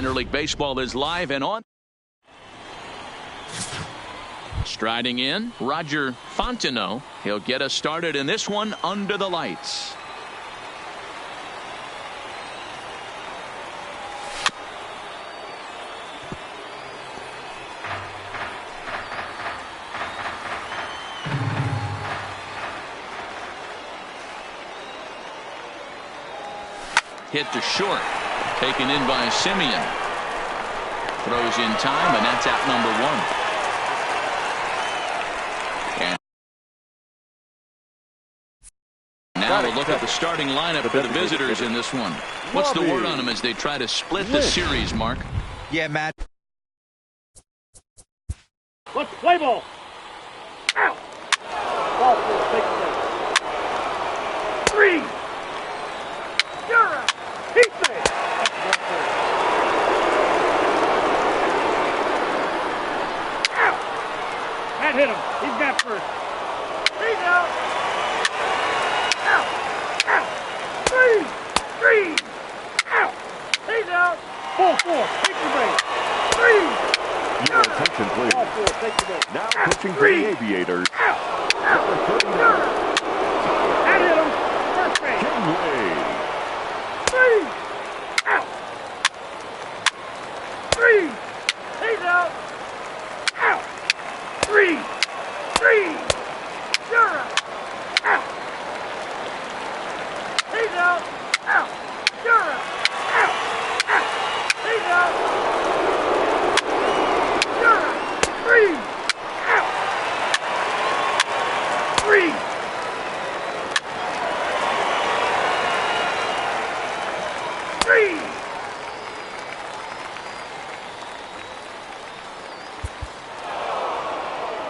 Minor League Baseball is live and on. Striding in, Roger Fontenot. He'll get us started in this one under the lights. Hit to short. Taken in by Simeon. Throws in time, and that's out number one. And now we'll look at the starting lineup for the visitors in this one. What's the word on them as they try to split the series, Mark? Yeah, Matt. Let's play ball. Out. Ball four, take the ball. Three. You're out. He's safe. Out. That hit him. He's got first. He's out. Out. Out. Three. Out. He's out. Ball four. Take the base. Three. Your attention, please. Ball four. Take the base. Now pitching for the Aviators. Out. Number 39. That hit him. First base. Kingley. Three. Out. Three. He's out. Out. Three. You're out. Out. He's out. Out. You're out. Out. He's out. You're out. Three. Out. Three.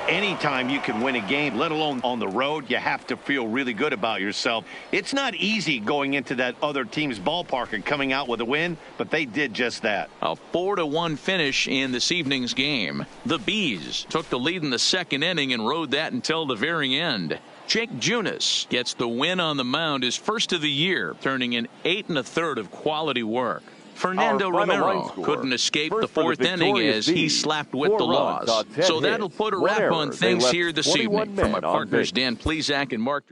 Anytime you can win a game, let alone on the road, you have to feel really good about yourself. It's not easy going into that other team's ballpark and coming out with a win, but they did just that. A 4-1 finish in this evening's game. The Bees took the lead in the second inning and rode that until the very end. Jake Junis gets the win on the mound, his first of the year, turning in 8 1/3 of quality work. Fernando Romero couldn't escape the fourth inning as he slapped with the loss. So that'll put a wrap on things here this evening. From my partners Dan Plesac and Mark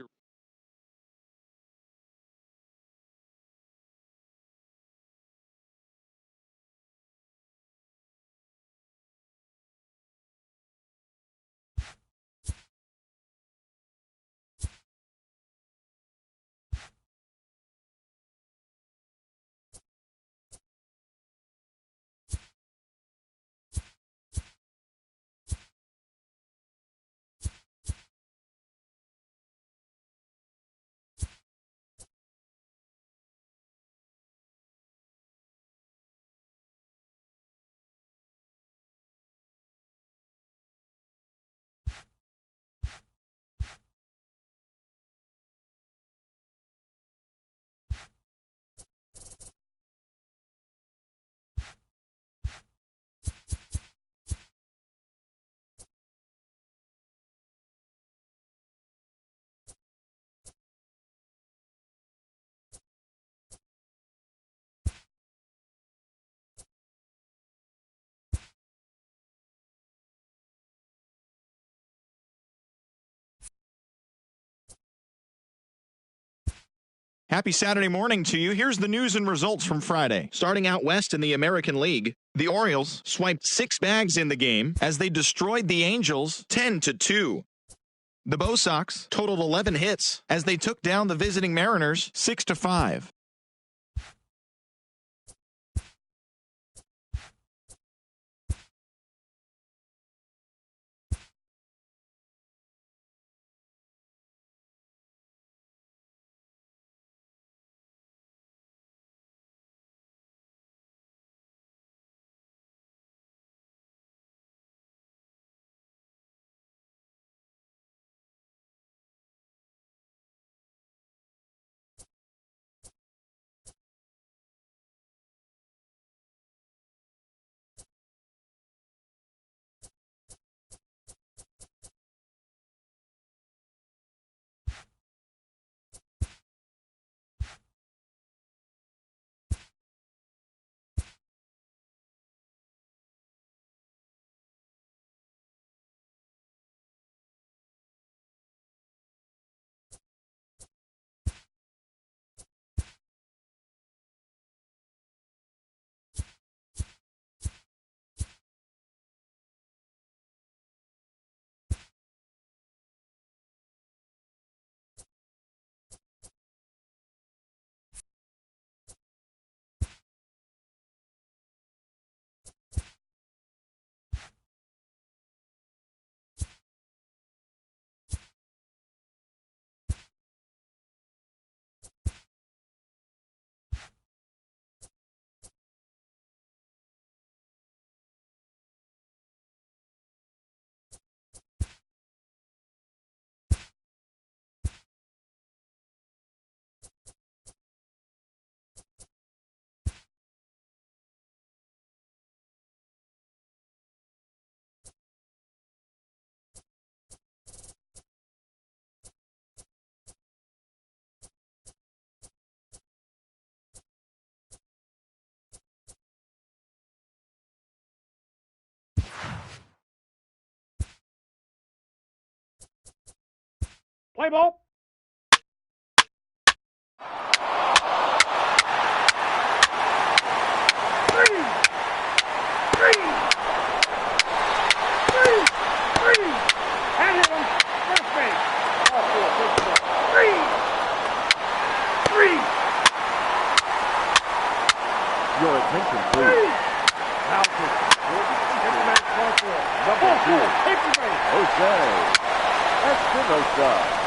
Happy Saturday morning to you. Here's the news and results from Friday. Starting out west in the American League, the Orioles swiped 6 bags in the game as they destroyed the Angels 10-2. The Bo Sox totaled 11 hits as they took down the visiting Mariners 6-5. Play ball. And hit him. First base. Three. Your attention, please. Now to number 2. Jose Espinosa.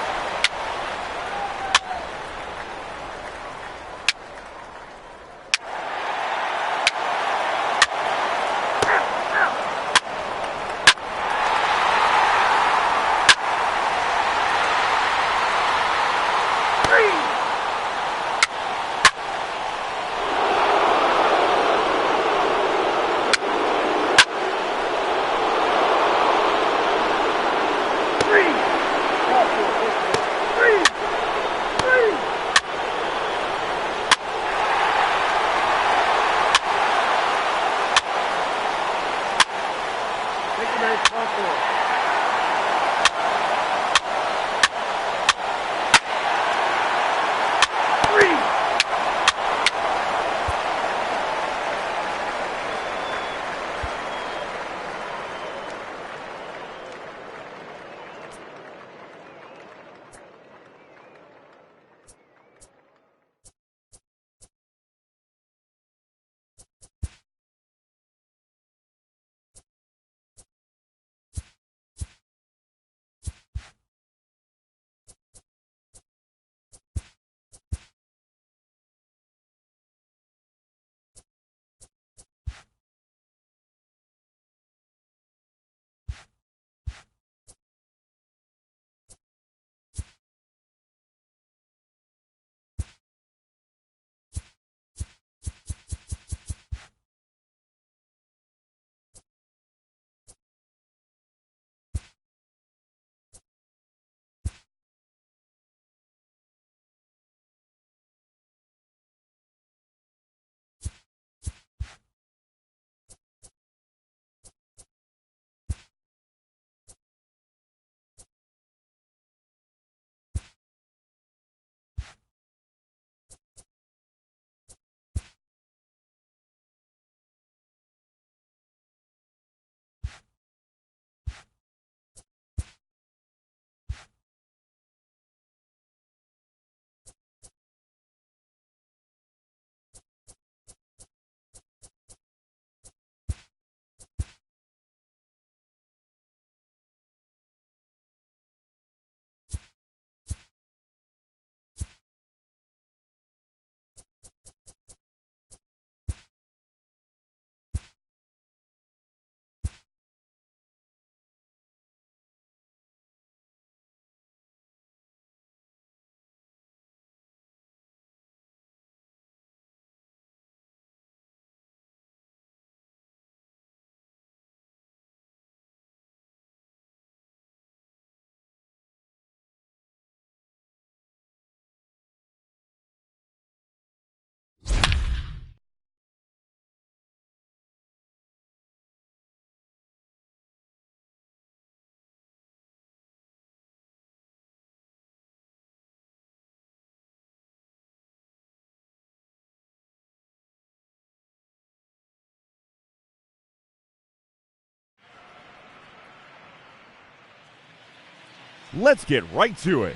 Let's get right to it.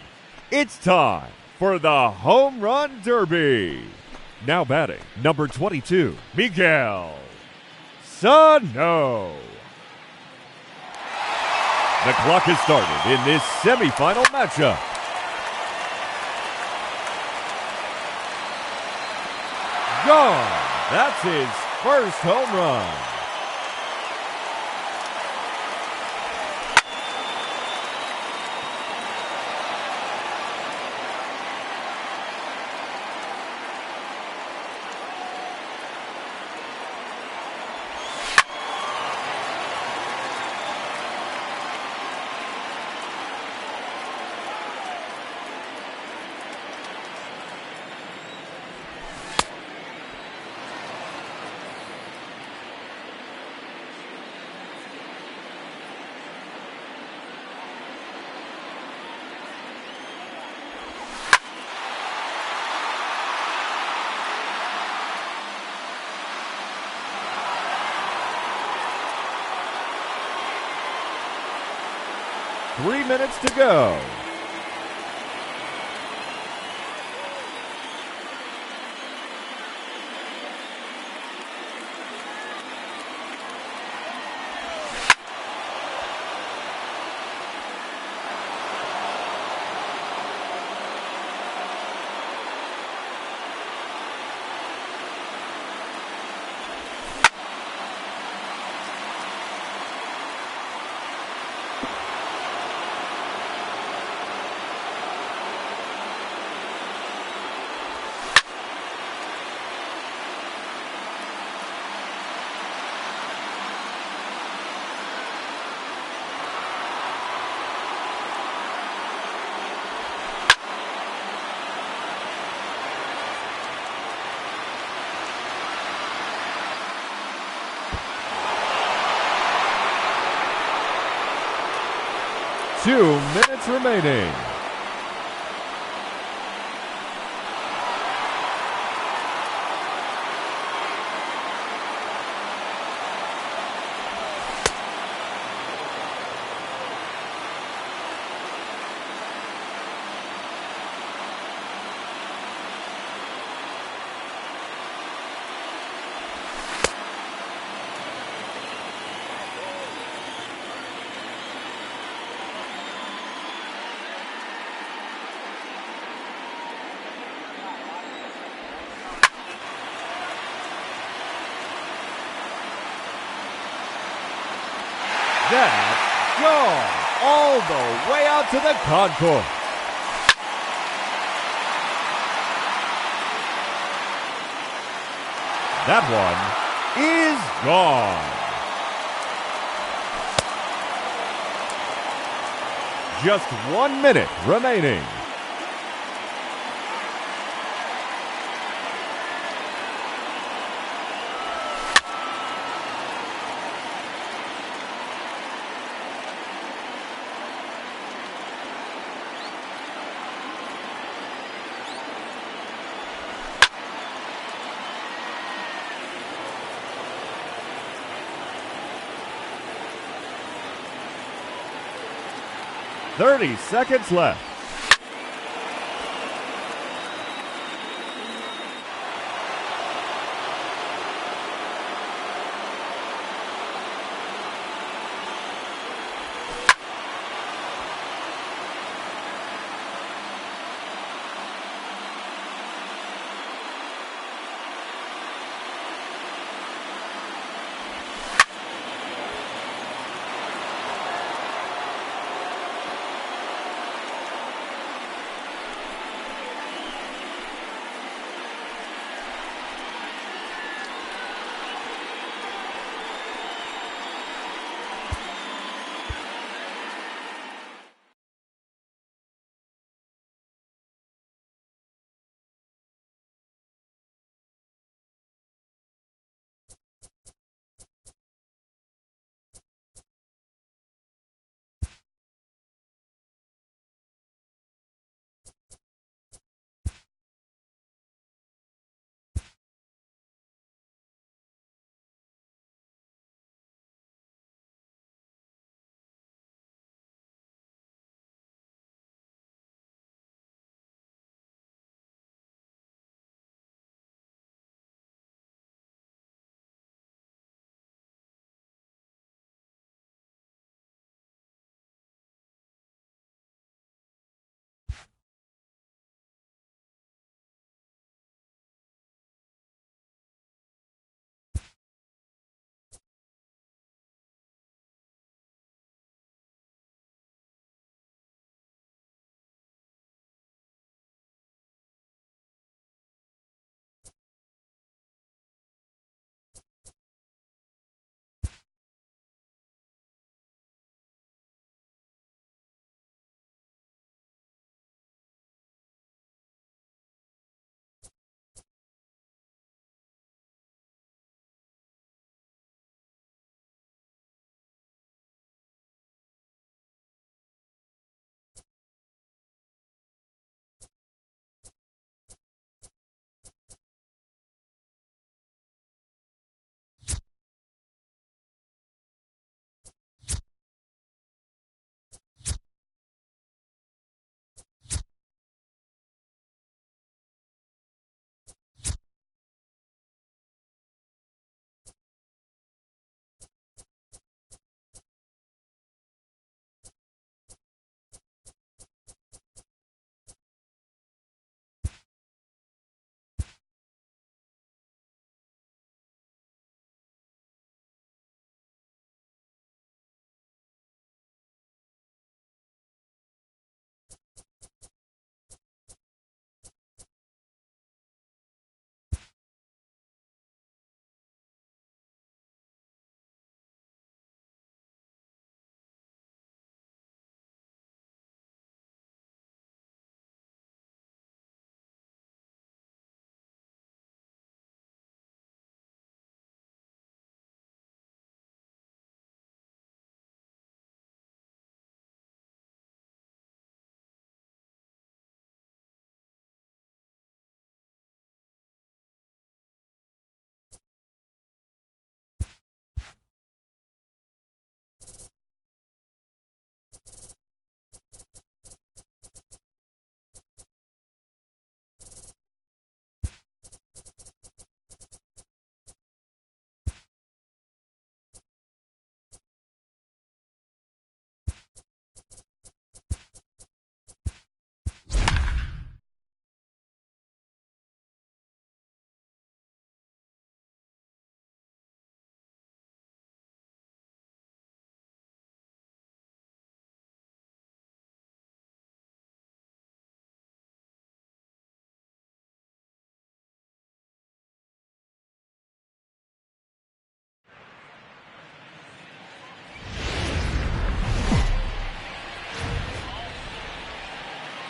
It's time for the Home Run Derby. Now batting, number 22, Miguel Sano. The clock has started in this semifinal matchup. Gone. That's his first home run. 3 minutes to go. Two minutes remaining. That's gone all the way out to the concourse. That one is gone. Just 1 minute remaining. .30 seconds left.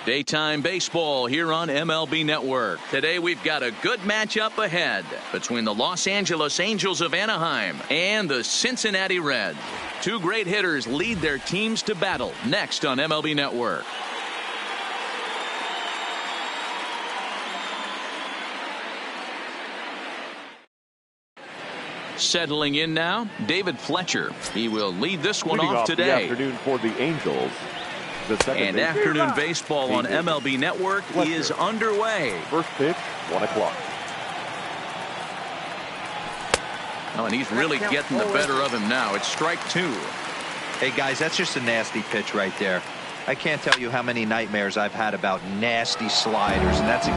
Daytime baseball here on MLB Network. Today we've got a good matchup ahead between the Los Angeles Angels of Anaheim and the Cincinnati Reds. Two great hitters lead their teams to battle next on MLB Network. Settling in now, David Fletcher. He will lead this one off today. The afternoon for the Angels. And afternoon baseball on MLB Network is underway. First pitch, 1 o'clock. Oh, and he's really getting the better of him now. It's strike 2. Hey, guys, that's just a nasty pitch right there. I can't tell you how many nightmares I've had about nasty sliders, and that's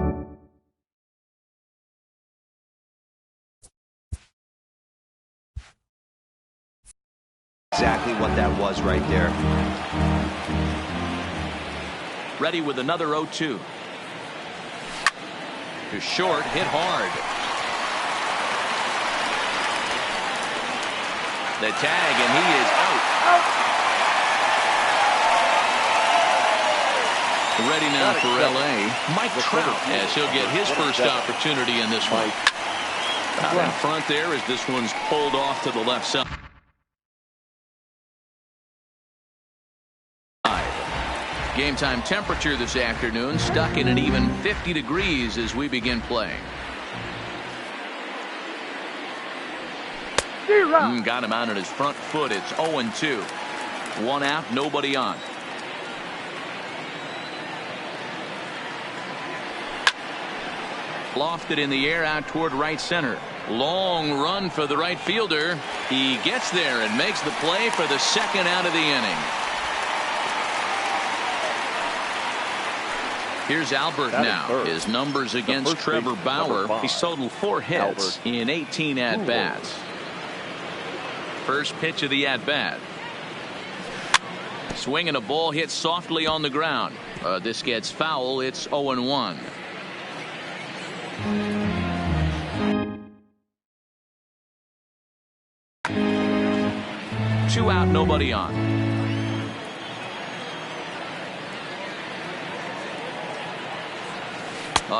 exactly what that was right there. Ready with another 0-2. To short, hit hard. The tag, and he is out. Ready now for L.A., Mike Trout, as he'll get his first opportunity in this one. Out in front there as this one's pulled off to the left side. Game time temperature this afternoon stuck in an even 50 degrees as we begin playing. Got him out on his front foot. It's 0-2. 1 out, nobody on. Lofted in the air out toward right center. Long run for the right fielder. He gets there and makes the play for the second out of the inning. Here's Albert now. His numbers against Trevor Bauer. He's totaled 4 hits in 18 at-bats. First pitch of the at-bat. Swinging a ball hit softly on the ground. This gets foul. It's 0-1. 2 out, nobody on.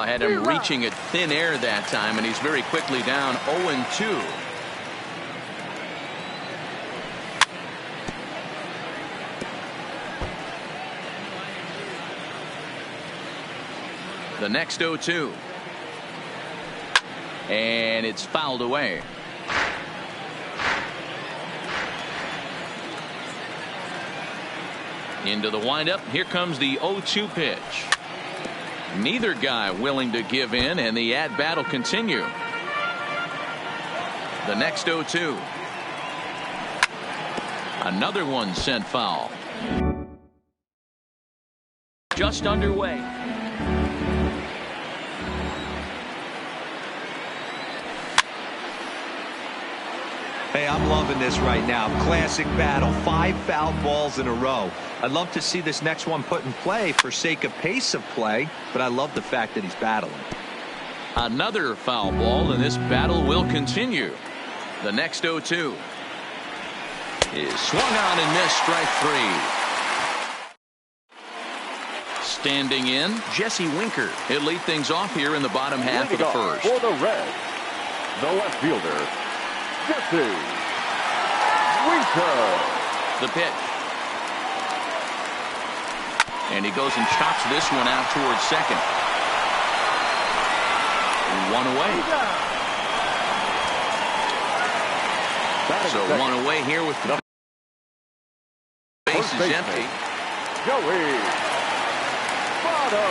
Had him reaching at thin air that time, and he's very quickly down 0-2. The next 0-2. And it's fouled away. Into the windup. Here comes the 0-2 pitch. Neither guy willing to give in, and the at-bat will continue. The next 0-2. Another one sent foul. Just underway. Hey, I'm loving this right now. Classic battle. 5 foul balls in a row. I'd love to see this next one put in play for sake of pace of play, but I love the fact that he's battling. Another foul ball, and this battle will continue. The next 0-2 is swung on and missed, strike 3. Standing in, Jesse Winker. He'll lead things off here in the bottom half of the first. For the Reds, the left fielder, Jesse Winker. The pitch. And he goes and chops this one out towards second. 1 away. So 1 away here with the base is empty. Joey Votto.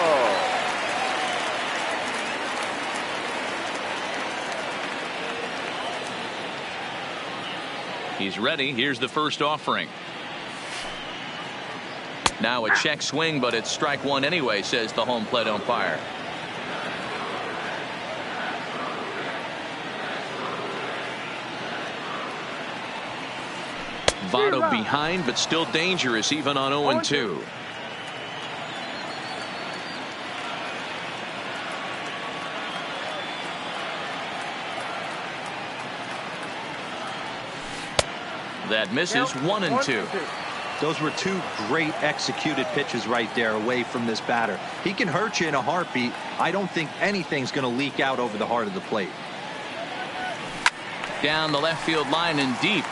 He's ready. Here's the first offering. Now a check swing, but it's strike 1 anyway, says the home plate umpire. Votto behind, but still dangerous even on 0-2. That misses. 1-2. Those were two great executed pitches right there away from this batter. He can hurt you in a heartbeat. I don't think anything's going to leak out over the heart of the plate. Down the left field line and deep.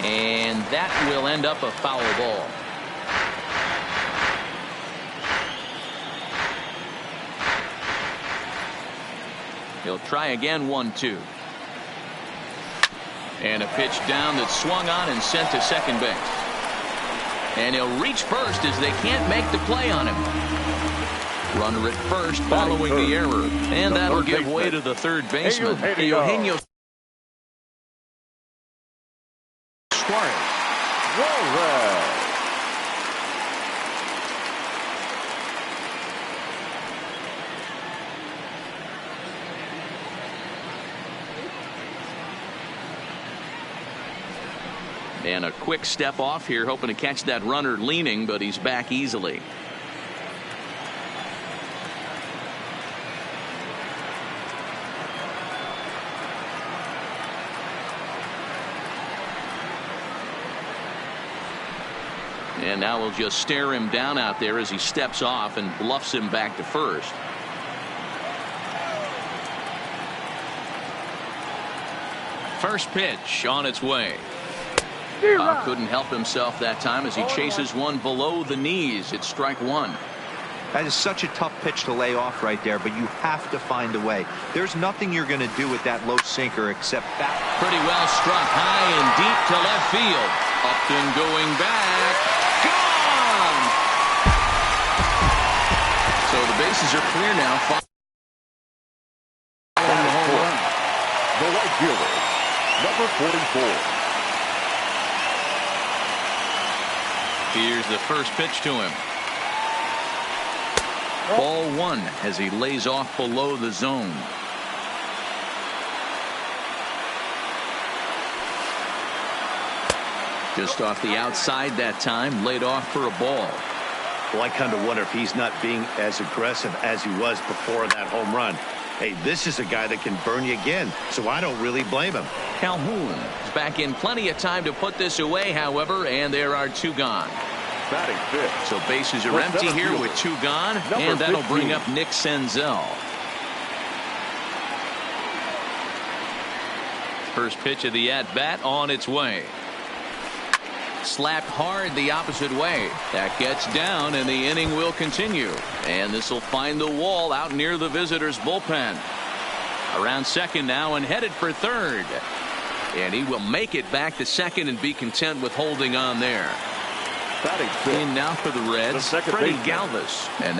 And that will end up a foul ball. He'll try again, 1-2. And a pitch down that's swung on and sent to second base. And he'll reach first as they can't make the play on him. Runner at first following the error. And that'll give way to the third baseman. Eugenio Suarez. And a quick step off here, hoping to catch that runner leaning, but he's back easily. And now we'll just stare him down out there as he steps off and bluffs him back to first. First pitch on its way. Couldn't help himself that time as he chases one below the knees. It's strike one. That is such a tough pitch to lay off right there, but you have to find a way. There's nothing you're going to do with that low sinker except back. Pretty well struck high and deep to left field. Upton going back. Gone! So the bases are clear now. Following the home run. The right fielder, number 44. Here's the first pitch to him. Ball one as he lays off below the zone. Just off the outside that time, laid off for a ball. Well, I kind of wonder if he's not being as aggressive as he was before that home run. Hey, this is a guy that can burn you again, so I don't really blame him. Calhoun is back in plenty of time to put this away, however, and there are two gone. Batting fifth. So bases are empty here with two gone, and that'll bring up Nick Senzel. First pitch of the at-bat on its way. Slapped hard the opposite way. That gets down, and the inning will continue. And this will find the wall out near the visitors' bullpen. Around second now and headed for third. And he will make it back to second and be content with holding on there. In now for the Reds, Freddie Galvis. And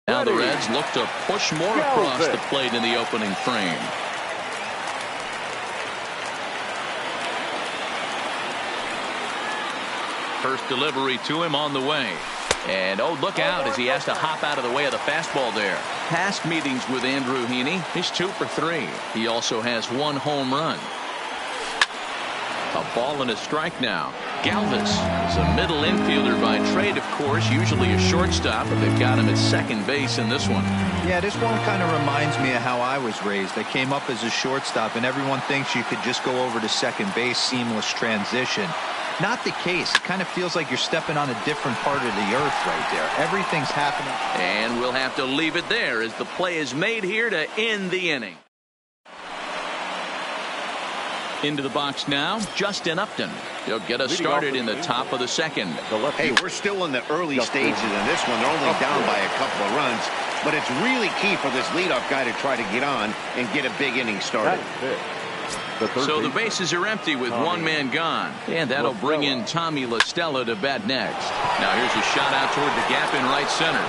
now the Reds look to push more across the plate in the opening frame. First delivery to him on the way. And oh, look out as he has to hop out of the way of the fastball there. Past meetings with Andrew Heaney, he's 2 for 3. He also has 1 home run. A ball and a strike now. Galvis is a middle infielder by trade, of course, usually a shortstop, but they've got him at second base in this one. Yeah, this one kind of reminds me of how I was raised. I came up as a shortstop, and everyone thinks you could just go over to second base, seamless transition. Not the case. It kind of feels like you're stepping on a different part of the earth right there. Everything's happening. And we'll have to leave it there as the play is made here to end the inning. Into the box now, Justin Upton. He'll get us started in the top of the second. Hey, we're still in the early stages in this one. They're only down by a couple of runs, but it's really key for this leadoff guy to try to get on and get a big inning started. So the bases are empty with one man gone, and that'll bring in Tommy La Stella to bat next. Now here's a shot out toward the gap in right center.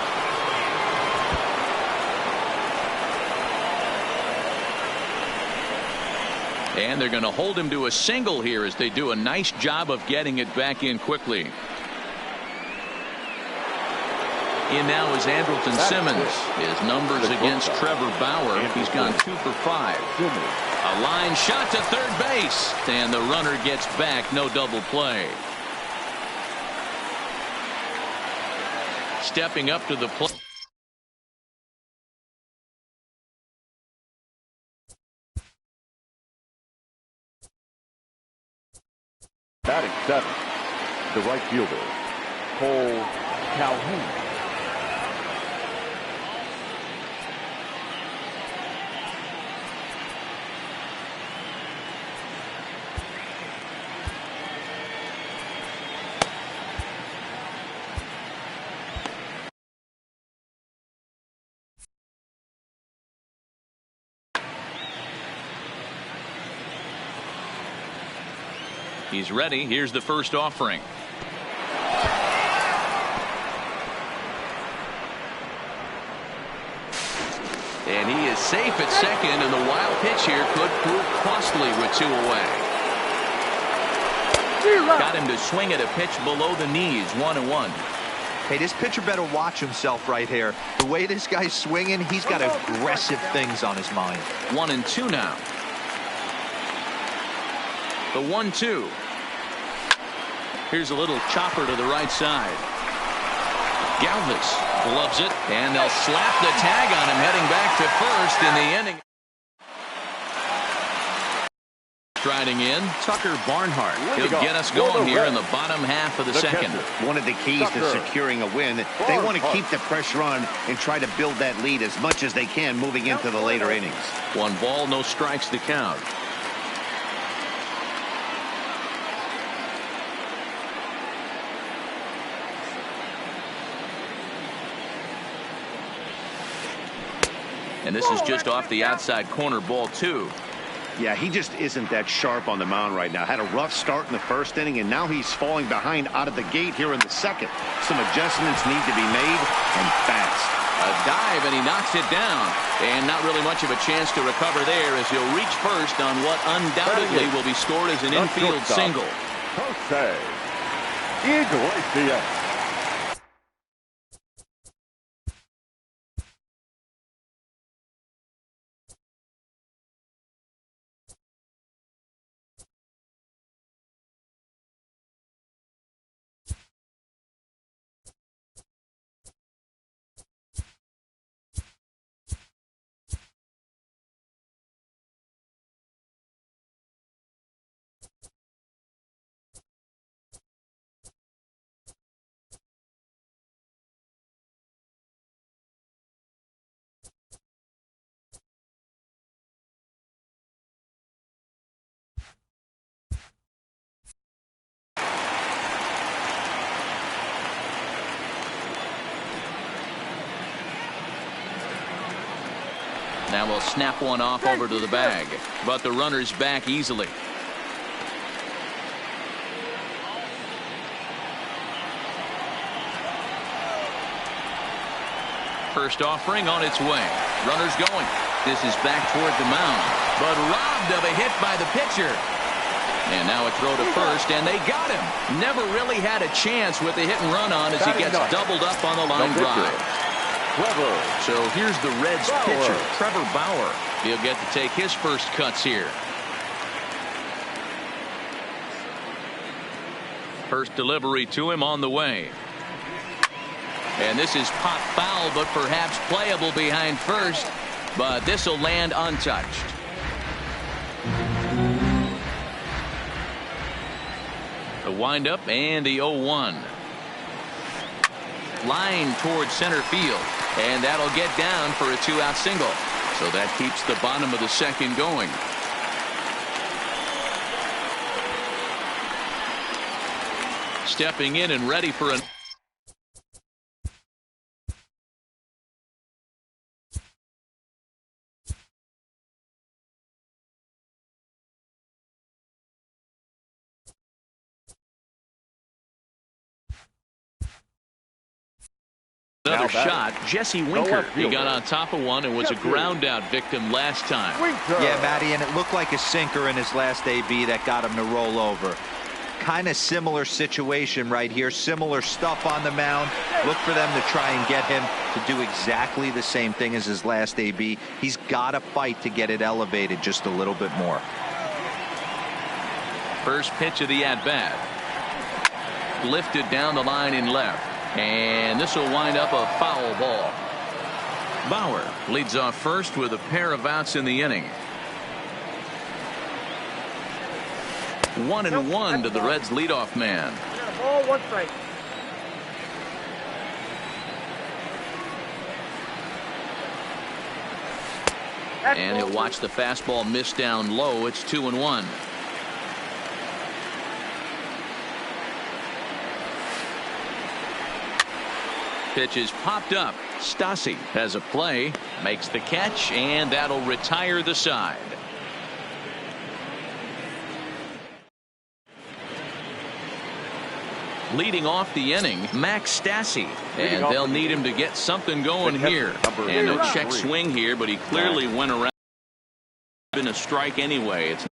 And they're going to hold him to a single here as they do a nice job of getting it back in quickly. In now is Andrelton Simmons. His numbers against Trevor Bauer. He's gone 2 for 5. A line shot to third base. And the runner gets back. No double play. Stepping up to the plate. Batting 7, the right fielder, Cole Calhoun. He's ready. Here's the first offering. And he is safe at second, and the wild pitch here could prove costly with 2 away. Got him to swing at a pitch below the knees. 1-1. Hey, this pitcher better watch himself right here. The way this guy's swinging, he's got aggressive things on his mind. 1-2 now. The 1-2. Here's a little chopper to the right side. Galvis gloves it, and they'll slap the tag on him heading back to first in the inning. Striding in, Tucker Barnhart. He'll get us going here in the bottom half of the second. One of the keys to securing a win, they want to keep the pressure on and try to build that lead as much as they can moving into the later innings. 1 ball, no strikes to count. And this is just off the outside corner, ball 2. Yeah, he just isn't that sharp on the mound right now. Had a rough start in the first inning, and now he's falling behind out of the gate here in the second. Some adjustments need to be made, and fast. A dive, and he knocks it down. And not really much of a chance to recover there as he'll reach first on what undoubtedly will be scored as an infield single. Jose Iglesias. Now we'll snap one off over to the bag, but the runner's back easily. First offering on its way. Runner's going. This is back toward the mound, but robbed of a hit by the pitcher. And now a throw to first, and they got him. Never really had a chance with the hit and run on as he gets doubled up on the line drive. So here's the Reds pitcher, Trevor Bauer. He'll get to take his first cuts here. First delivery to him on the way. And this is pop foul, but perhaps playable behind first. But this will land untouched. The windup and the 0-1. Line towards center field. And that'll get down for a 2-out single. So that keeps the bottom of the second going. Stepping in and ready for an Another shot, Jesse Winker. He got on top of one and was a ground out victim last time. Yeah, Matty, and it looked like a sinker in his last AB that got him to roll over. Kind of similar situation right here. Similar stuff on the mound. Look for them to try and get him to do exactly the same thing as his last AB. He's got to fight to get it elevated just a little bit more. First pitch of the at-bat. Lifted down the line in left. And this will wind up a foul ball. Bauer leads off first with a pair of outs in the inning. 1-1 to the Reds leadoff man. Ball, 1 strike. And he'll watch the fastball miss down low. It's 2-1. Pitch is popped up. Stassi has a play, makes the catch, and that'll retire the side. Leading off the inning, Max Stassi, and they'll need him to get something going here. And a check swing here, but he clearly went around in a strike anyway. It's